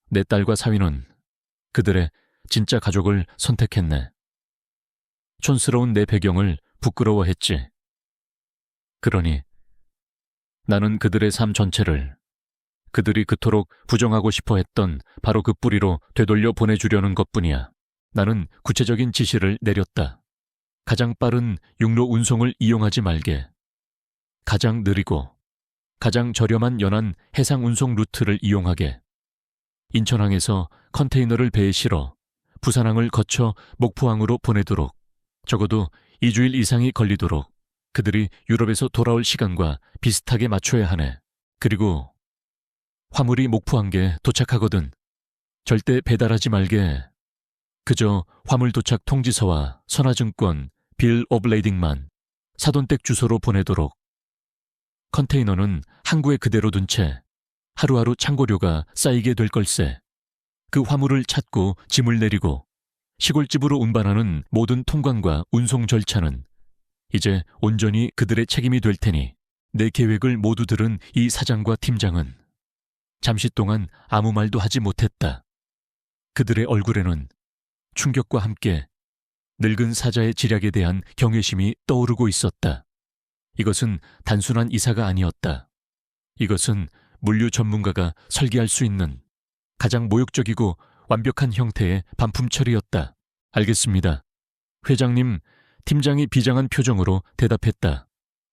내 딸과 사위는 그들의 진짜 가족을 선택했네. 촌스러운 내 배경을 부끄러워했지. 그러니 나는 그들의 삶 전체를, 그들이 그토록 부정하고 싶어 했던 바로 그 뿌리로 되돌려 보내주려는 것뿐이야. 나는 구체적인 지시를 내렸다. 가장 빠른 육로 운송을 이용하지 말게. 가장 느리고 가장 저렴한 연안 해상 운송 루트를 이용하게. 인천항에서 컨테이너를 배에 실어 부산항을 거쳐 목포항으로 보내도록, 적어도 2주일 이상이 걸리도록 그들이 유럽에서 돌아올 시간과 비슷하게 맞춰야 하네. 그리고 화물이 목포항에 도착하거든 절대 배달하지 말게. 그저 화물 도착 통지서와 선화증권, 빌 오브 레이딩만 사돈댁 주소로 보내도록. 컨테이너는 항구에 그대로 둔 채 하루하루 창고료가 쌓이게 될 걸세. 그 화물을 찾고 짐을 내리고 시골집으로 운반하는 모든 통관과 운송 절차는 이제 온전히 그들의 책임이 될 테니. 내 계획을 모두 들은 이 사장과 팀장은 잠시 동안 아무 말도 하지 못했다. 그들의 얼굴에는 충격과 함께 늙은 사자의 지략에 대한 경외심이 떠오르고 있었다. 이것은 단순한 이사가 아니었다. 이것은 물류 전문가가 설계할 수 있는 가장 모욕적이고 완벽한 형태의 반품 처리였다. 알겠습니다. 회장님, 팀장이 비장한 표정으로 대답했다.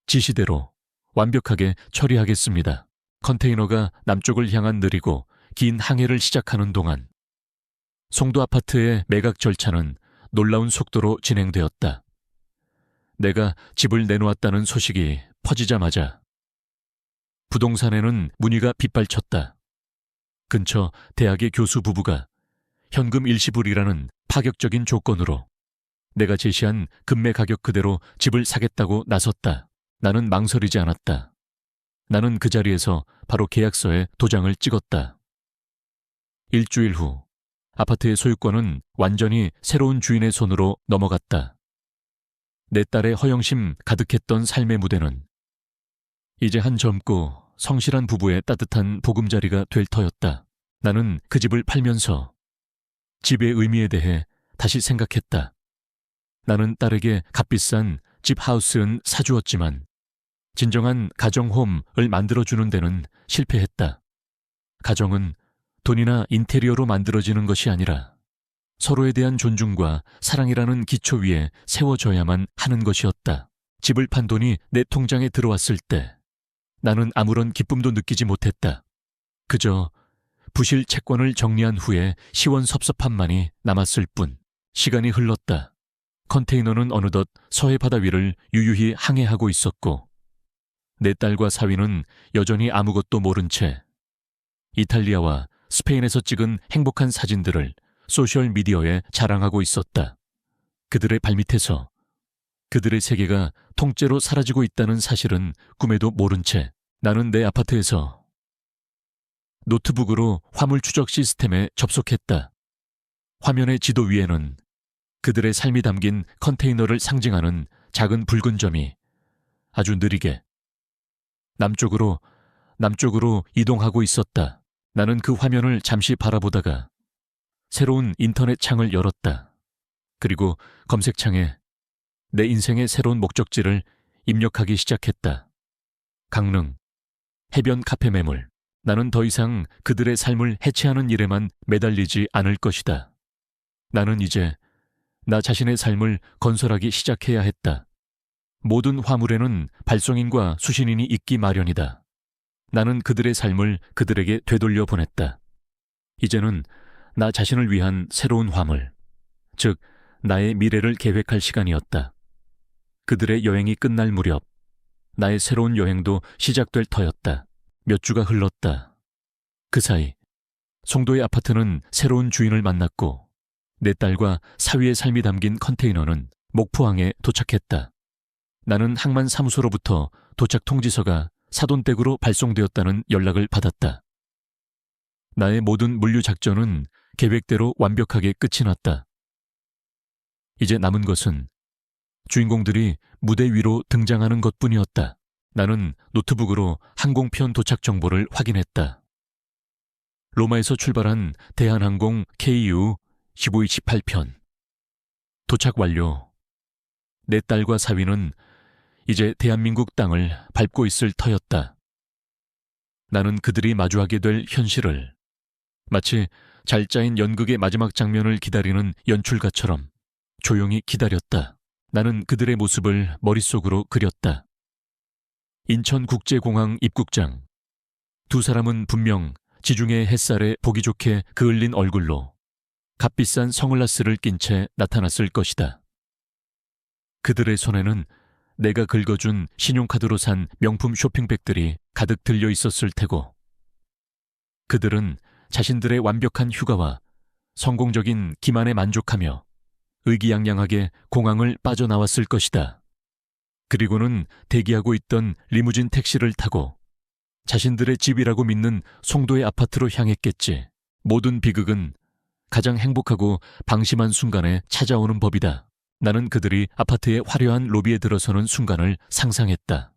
지시대로 완벽하게 처리하겠습니다. 컨테이너가 남쪽을 향한 느리고 긴 항해를 시작하는 동안 송도 아파트의 매각 절차는 놀라운 속도로 진행되었다. 내가 집을 내놓았다는 소식이 퍼지자마자 부동산에는 문의가 빗발쳤다. 근처 대학의 교수 부부가 현금 일시불이라는 파격적인 조건으로 내가 제시한 급매 가격 그대로 집을 사겠다고 나섰다. 나는 망설이지 않았다. 나는 그 자리에서 바로 계약서에 도장을 찍었다. 일주일 후 아파트의 소유권은 완전히 새로운 주인의 손으로 넘어갔다. 내 딸의 허영심 가득했던 삶의 무대는 이제 한 젊고 성실한 부부의 따뜻한 보금자리가 될 터였다. 나는 그 집을 팔면서 집의 의미에 대해 다시 생각했다. 나는 딸에게 값비싼 집 하우스는 사주었지만 진정한 가정홈을 만들어주는 데는 실패했다. 가정은 돈이나 인테리어로 만들어지는 것이 아니라 서로에 대한 존중과 사랑이라는 기초 위에 세워져야만 하는 것이었다. 집을 판 돈이 내 통장에 들어왔을 때 나는 아무런 기쁨도 느끼지 못했다. 그저 부실 채권을 정리한 후에 시원섭섭함만이 남았을 뿐. 시간이 흘렀다. 컨테이너는 어느덧 서해 바다 위를 유유히 항해하고 있었고 내 딸과 사위는 여전히 아무것도 모른 채 이탈리아와 스페인에서 찍은 행복한 사진들을 소셜미디어에 자랑하고 있었다. 그들의 발밑에서 그들의 세계가 통째로 사라지고 있다는 사실은 꿈에도 모른 채 나는 내 아파트에서 노트북으로 화물 추적 시스템에 접속했다. 화면의 지도 위에는 그들의 삶이 담긴 컨테이너를 상징하는 작은 붉은 점이 아주 느리게 남쪽으로 이동하고 있었다. 나는 그 화면을 잠시 바라보다가 새로운 인터넷 창을 열었다. 그리고 검색창에 내 인생의 새로운 목적지를 입력하기 시작했다. 강릉, 해변 카페 매물. 나는 더 이상 그들의 삶을 해체하는 일에만 매달리지 않을 것이다. 나는 이제 나 자신의 삶을 건설하기 시작해야 했다. 모든 화물에는 발송인과 수신인이 있기 마련이다. 나는 그들의 삶을 그들에게 되돌려 보냈다. 이제는 나 자신을 위한 새로운 화물, 즉 나의 미래를 계획할 시간이었다. 그들의 여행이 끝날 무렵 나의 새로운 여행도 시작될 터였다. 몇 주가 흘렀다. 그 사이 송도의 아파트는 새로운 주인을 만났고 내 딸과 사위의 삶이 담긴 컨테이너는 목포항에 도착했다. 나는 항만 사무소로부터 도착 통지서가 사돈댁으로 발송되었다는 연락을 받았다. 나의 모든 물류 작전은 계획대로 완벽하게 끝이 났다. 이제 남은 것은 주인공들이 무대 위로 등장하는 것뿐이었다. 나는 노트북으로 항공편 도착 정보를 확인했다. 로마에서 출발한 대한항공 KU 1518편. 도착 완료. 내 딸과 사위는 이제 대한민국 땅을 밟고 있을 터였다. 나는 그들이 마주하게 될 현실을 마치 잘 짜인 연극의 마지막 장면을 기다리는 연출가처럼 조용히 기다렸다. 나는 그들의 모습을 머릿속으로 그렸다. 인천국제공항 입국장. 두 사람은 분명 지중해 햇살에 보기 좋게 그을린 얼굴로 값비싼 선글라스를 낀 채 나타났을 것이다. 그들의 손에는 내가 긁어준 신용카드로 산 명품 쇼핑백들이 가득 들려 있었을 테고 그들은 자신들의 완벽한 휴가와 성공적인 기만에 만족하며 의기양양하게 공항을 빠져나왔을 것이다. 그리고는 대기하고 있던 리무진 택시를 타고 자신들의 집이라고 믿는 송도의 아파트로 향했겠지. 모든 비극은 가장 행복하고 방심한 순간에 찾아오는 법이다. 나는 그들이 아파트의 화려한 로비에 들어서는 순간을 상상했다.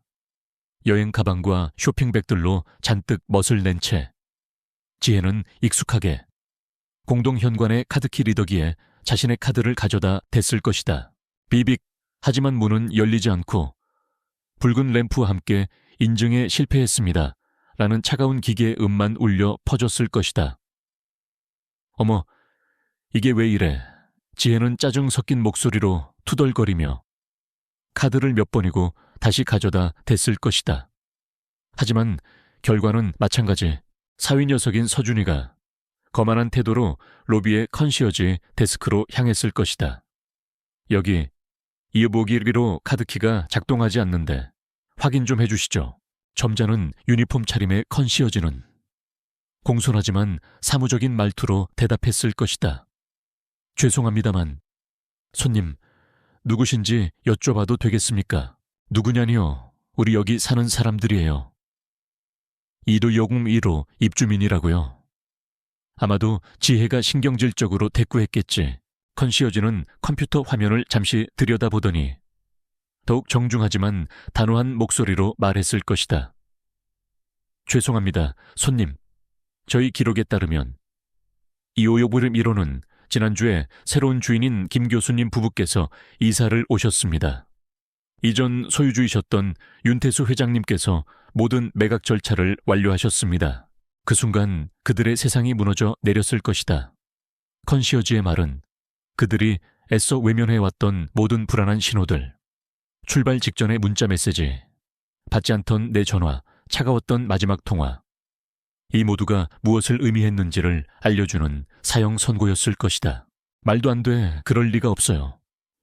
여행 가방과 쇼핑백들로 잔뜩 멋을 낸 채 지혜는 익숙하게 공동현관의 카드키 리더기에 자신의 카드를 가져다 댔을 것이다. 비빅. 하지만 문은 열리지 않고 붉은 램프와 함께 인증에 실패했습니다. 라는 차가운 기계의 음만 울려 퍼졌을 것이다. 어머, 이게 왜 이래? 지혜는 짜증 섞인 목소리로 투덜거리며 카드를 몇 번이고 다시 가져다 댔을 것이다. 하지만 결과는 마찬가지. 사위 녀석인 서준이가 거만한 태도로 로비의 컨시어지 데스크로 향했을 것이다. 여기 이어보기로 카드키가 작동하지 않는데 확인 좀 해주시죠. 점잖은 유니폼 차림의 컨시어지는 공손하지만 사무적인 말투로 대답했을 것이다. 죄송합니다만 손님 누구신지 여쭤봐도 되겠습니까? 누구냐니요? 우리 여기 사는 사람들이에요. 이도여궁 1호 입주민이라고요. 아마도 지혜가 신경질적으로 대꾸했겠지. 컨시어지는 컴퓨터 화면을 잠시 들여다보더니 더욱 정중하지만 단호한 목소리로 말했을 것이다. 죄송합니다, 손님. 저희 기록에 따르면 이 오요부를 미로는 지난주에 새로운 주인인 김 교수님 부부께서 이사를 오셨습니다. 이전 소유주이셨던 윤태수 회장님께서 모든 매각 절차를 완료하셨습니다. 그 순간 그들의 세상이 무너져 내렸을 것이다. 컨시어지의 말은 그들이 애써 외면해왔던 모든 불안한 신호들, 출발 직전의 문자 메시지, 받지 않던 내 전화, 차가웠던 마지막 통화, 이 모두가 무엇을 의미했는지를 알려주는 사형 선고였을 것이다. 말도 안 돼. 그럴 리가 없어요.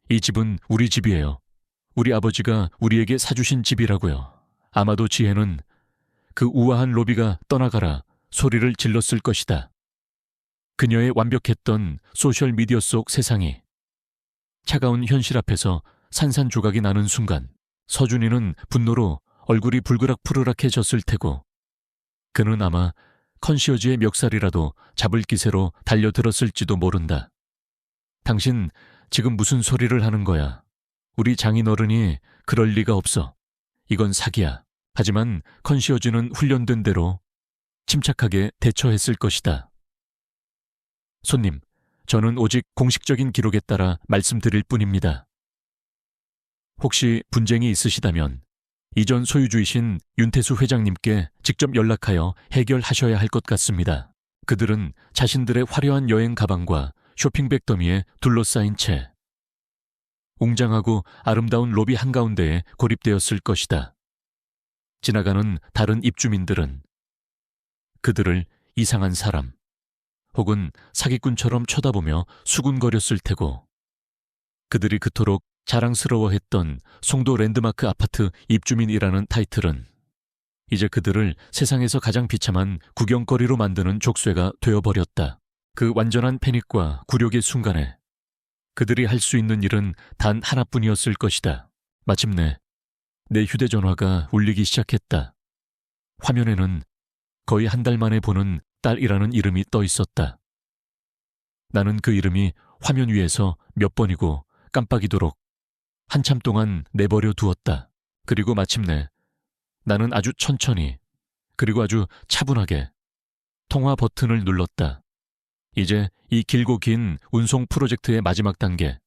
이 집은 우리 집이에요. 우리 아버지가 우리에게 사주신 집이라고요. 아마도 지혜는 그 우아한 로비가 떠나가라 소리를 질렀을 것이다. 그녀의 완벽했던 소셜미디어 속 세상이 차가운 현실 앞에서 산산조각이 나는 순간 서준이는 분노로 얼굴이 불그락푸르락해졌을 테고 그는 아마 컨시어지의 멱살이라도 잡을 기세로 달려들었을지도 모른다. 당신 지금 무슨 소리를 하는 거야? 우리 장인어른이 그럴 리가 없어. 이건 사기야. 하지만 컨시어지는 훈련된 대로 침착하게 대처했을 것이다. 손님, 저는 오직 공식적인 기록에 따라 말씀드릴 뿐입니다. 혹시 분쟁이 있으시다면 이전 소유주이신 윤태수 회장님께 직접 연락하여 해결하셔야 할 것 같습니다. 그들은 자신들의 화려한 여행 가방과 쇼핑백 더미에 둘러싸인 채 웅장하고 아름다운 로비 한가운데에 고립되었을 것이다. 지나가는 다른 입주민들은 그들을 이상한 사람 혹은 사기꾼처럼 쳐다보며 수군거렸을 테고 그들이 그토록 자랑스러워했던 송도 랜드마크 아파트 입주민이라는 타이틀은 이제 그들을 세상에서 가장 비참한 구경거리로 만드는 족쇄가 되어버렸다. 그 완전한 패닉과 굴욕의 순간에 그들이 할 수 있는 일은 단 하나뿐이었을 것이다. 마침내 내 휴대전화가 울리기 시작했다. 화면에는 거의 한 달 만에 보는 딸이라는 이름이 떠 있었다. 나는 그 이름이 화면 위에서 몇 번이고 깜빡이도록 한참 동안 내버려 두었다. 그리고 마침내 나는 아주 천천히 그리고 아주 차분하게 통화 버튼을 눌렀다. 이제 이 길고 긴 운송 프로젝트의 마지막 단계,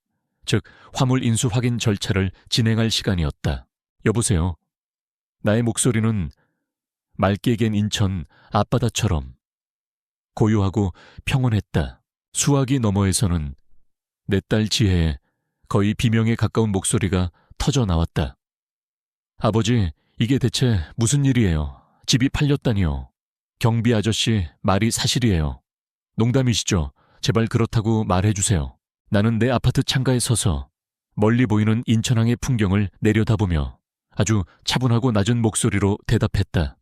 즉 화물 인수 확인 절차를 진행할 시간이었다. 여보세요. 나의 목소리는 맑게 갠 인천 앞바다처럼 고요하고 평온했다. 수화기 너머에서는 내 딸 지혜의 거의 비명에 가까운 목소리가 터져 나왔다. 아버지, 이게 대체 무슨 일이에요? 집이 팔렸다니요. 경비 아저씨 말이 사실이에요. 농담이시죠? 제발 그렇다고 말해주세요. 나는 내 아파트 창가에 서서 멀리 보이는 인천항의 풍경을 내려다보며 아주 차분하고 낮은 목소리로 대답했다.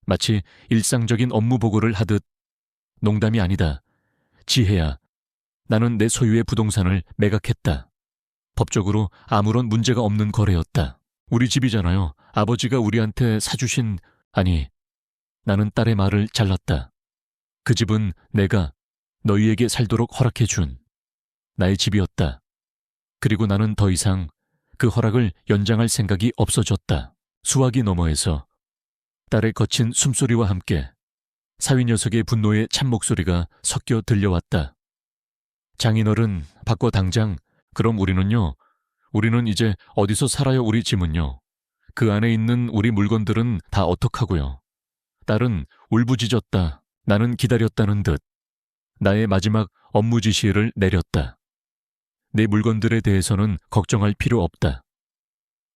마치 일상적인 업무 보고를 하듯. 농담이 아니다. 지혜야, 나는 내 소유의 부동산을 매각했다. 법적으로 아무런 문제가 없는 거래였다. 우리 집이잖아요. 아버지가 우리한테 사주신... 아니, 나는 딸의 말을 잘랐다. 그 집은 내가 너희에게 살도록 허락해준 나의 집이었다. 그리고 나는 더 이상 그 허락을 연장할 생각이 없어졌다. 수화기 너머에서 딸의 거친 숨소리와 함께 사위 녀석의 분노의 참목소리가 섞여 들려왔다. 장인어른, 바꿔 당장. 그럼 우리는 이제 어디서 살아요? 우리 집은요. 그 안에 있는 우리 물건들은 다 어떡하고요. 딸은 울부짖었다. 나는 기다렸다는 듯 나의 마지막 업무 지시를 내렸다. 내 물건들에 대해서는 걱정할 필요 없다.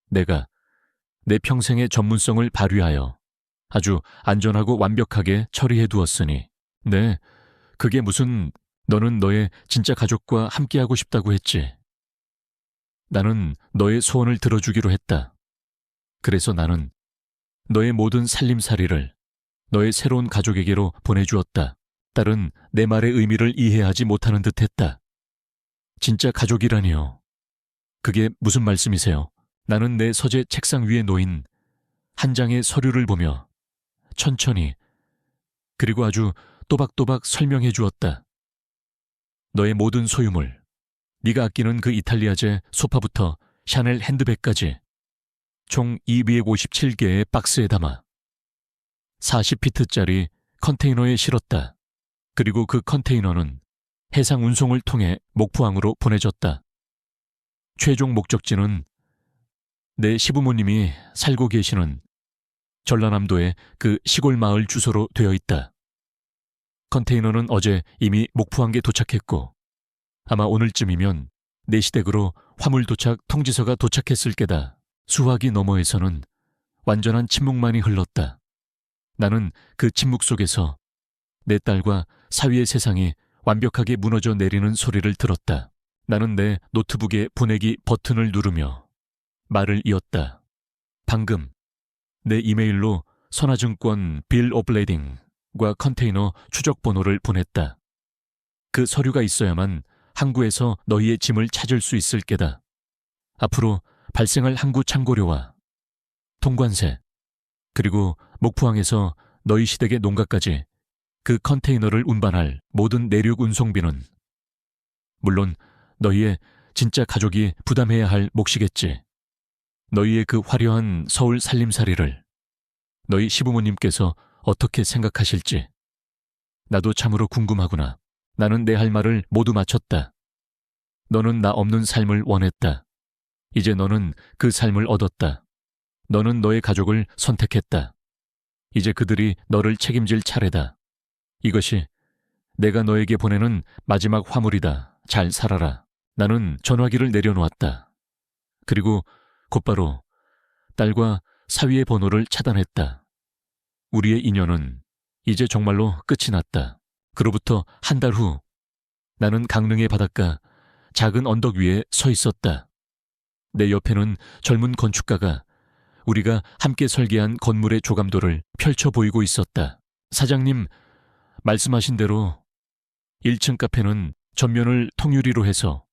내가 내 평생의 전문성을 발휘하여 아주 안전하고 완벽하게 처리해 두었으니. 네, 그게 무슨... 너는 너의 진짜 가족과 함께하고 싶다고 했지. 나는 너의 소원을 들어주기로 했다. 그래서 나는 너의 모든 살림살이를 너의 새로운 가족에게로 보내주었다. 딸은 내 말의 의미를 이해하지 못하는 듯했다. 진짜 가족이라니요. 그게 무슨 말씀이세요? 나는 내 서재 책상 위에 놓인 한 장의 서류를 보며 천천히 그리고 아주 또박또박 설명해 주었다. 너의 모든 소유물, 네가 아끼는 그 이탈리아제 소파부터 샤넬 핸드백까지 총 257개의 박스에 담아 40피트짜리 컨테이너에 실었다. 그리고 그 컨테이너는 해상 운송을 통해 목포항으로 보내졌다. 최종 목적지는 내 시부모님이 살고 계시는 전라남도의 그 시골 마을 주소로 되어 있다. 컨테이너는 어제 이미 목포항에 도착했고 아마 오늘쯤이면 내 시댁으로 화물 도착 통지서가 도착했을 게다. 수화기 너머에서는 완전한 침묵만이 흘렀다. 나는 그 침묵 속에서 내 딸과 사위의 세상이 완벽하게 무너져 내리는 소리를 들었다. 나는 내 노트북의 보내기 버튼을 누르며 말을 이었다. 방금 내 이메일로 선화증권 빌 오브 레딩과 컨테이너 추적 번호를 보냈다. 그 서류가 있어야만 항구에서 너희의 짐을 찾을 수 있을 게다. 앞으로 발생할 항구 창고료와 통관세, 그리고 목포항에서 너희 시댁의 농가까지 그 컨테이너를 운반할 모든 내륙 운송비는 물론 너희의 진짜 가족이 부담해야 할 몫이겠지. 너희의 그 화려한 서울 살림살이를 너희 시부모님께서 어떻게 생각하실지 나도 참으로 궁금하구나. 나는 내 할 말을 모두 마쳤다. 너는 나 없는 삶을 원했다. 이제 너는 그 삶을 얻었다. 너는 너의 가족을 선택했다. 이제 그들이 너를 책임질 차례다. 이것이 내가 너에게 보내는 마지막 화물이다. 잘 살아라. 나는 전화기를 내려놓았다. 그리고 곧바로 딸과 사위의 번호를 차단했다. 우리의 인연은 이제 정말로 끝이 났다. 그로부터 한 달 후 나는 강릉의 바닷가 작은 언덕 위에 서 있었다. 내 옆에는 젊은 건축가가 우리가 함께 설계한 건물의 조감도를 펼쳐 보이고 있었다. 사장님 말씀하신 대로 1층 카페는 전면을 통유리로 해서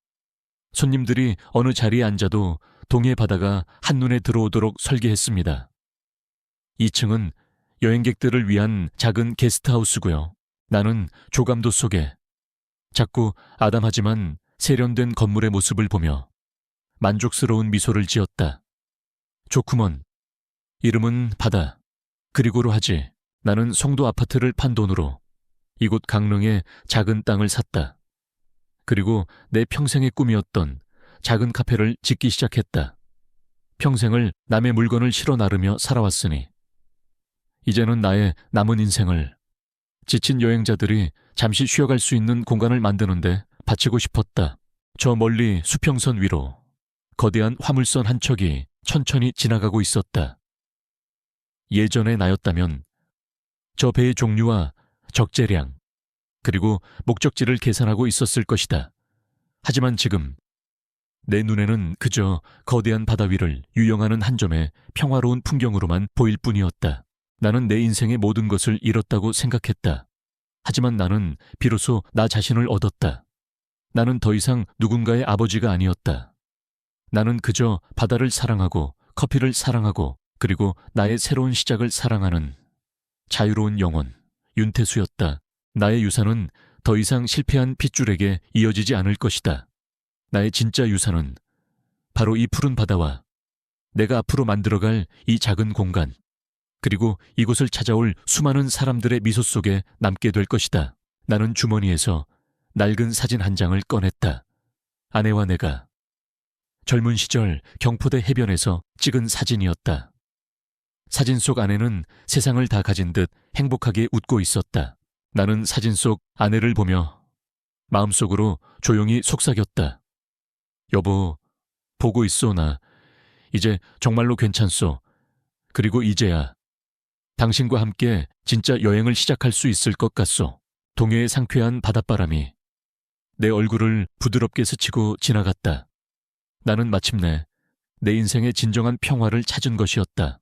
손님들이 어느 자리에 앉아도 동해 바다가 한눈에 들어오도록 설계했습니다. 2층은 여행객들을 위한 작은 게스트하우스고요. 나는 조감도 속에 작고 아담하지만 세련된 건물의 모습을 보며 만족스러운 미소를 지었다. 좋구먼. 이름은 바다. 그리고로 하지. 나는 송도 아파트를 판 돈으로 이곳 강릉의 작은 땅을 샀다. 그리고 내 평생의 꿈이었던 작은 카페를 짓기 시작했다. 평생을 남의 물건을 실어 나르며 살아왔으니 이제는 나의 남은 인생을 지친 여행자들이 잠시 쉬어갈 수 있는 공간을 만드는데 바치고 싶었다. 저 멀리 수평선 위로 거대한 화물선 한 척이 천천히 지나가고 있었다. 예전의 나였다면 저 배의 종류와 적재량, 그리고 목적지를 계산하고 있었을 것이다. 하지만 지금 내 눈에는 그저 거대한 바다 위를 유영하는 한 점의 평화로운 풍경으로만 보일 뿐이었다. 나는 내 인생의 모든 것을 잃었다고 생각했다. 하지만 나는 비로소 나 자신을 얻었다. 나는 더 이상 누군가의 아버지가 아니었다. 나는 그저 바다를 사랑하고 커피를 사랑하고 그리고 나의 새로운 시작을 사랑하는 자유로운 영혼, 윤태수였다. 나의 유산은 더 이상 실패한 핏줄에게 이어지지 않을 것이다. 나의 진짜 유산은 바로 이 푸른 바다와 내가 앞으로 만들어갈 이 작은 공간, 그리고 이곳을 찾아올 수많은 사람들의 미소 속에 남게 될 것이다. 나는 주머니에서 낡은 사진 한 장을 꺼냈다. 아내와 내가 젊은 시절 경포대 해변에서 찍은 사진이었다. 사진 속 아내는 세상을 다 가진 듯 행복하게 웃고 있었다. 나는 사진 속 아내를 보며 마음속으로 조용히 속삭였다. 여보, 보고 있소. 나 이제 정말로 괜찮소. 그리고 이제야 당신과 함께 진짜 여행을 시작할 수 있을 것 같소. 동해의 상쾌한 바닷바람이 내 얼굴을 부드럽게 스치고 지나갔다. 나는 마침내 내 인생의 진정한 평화를 찾은 것이었다.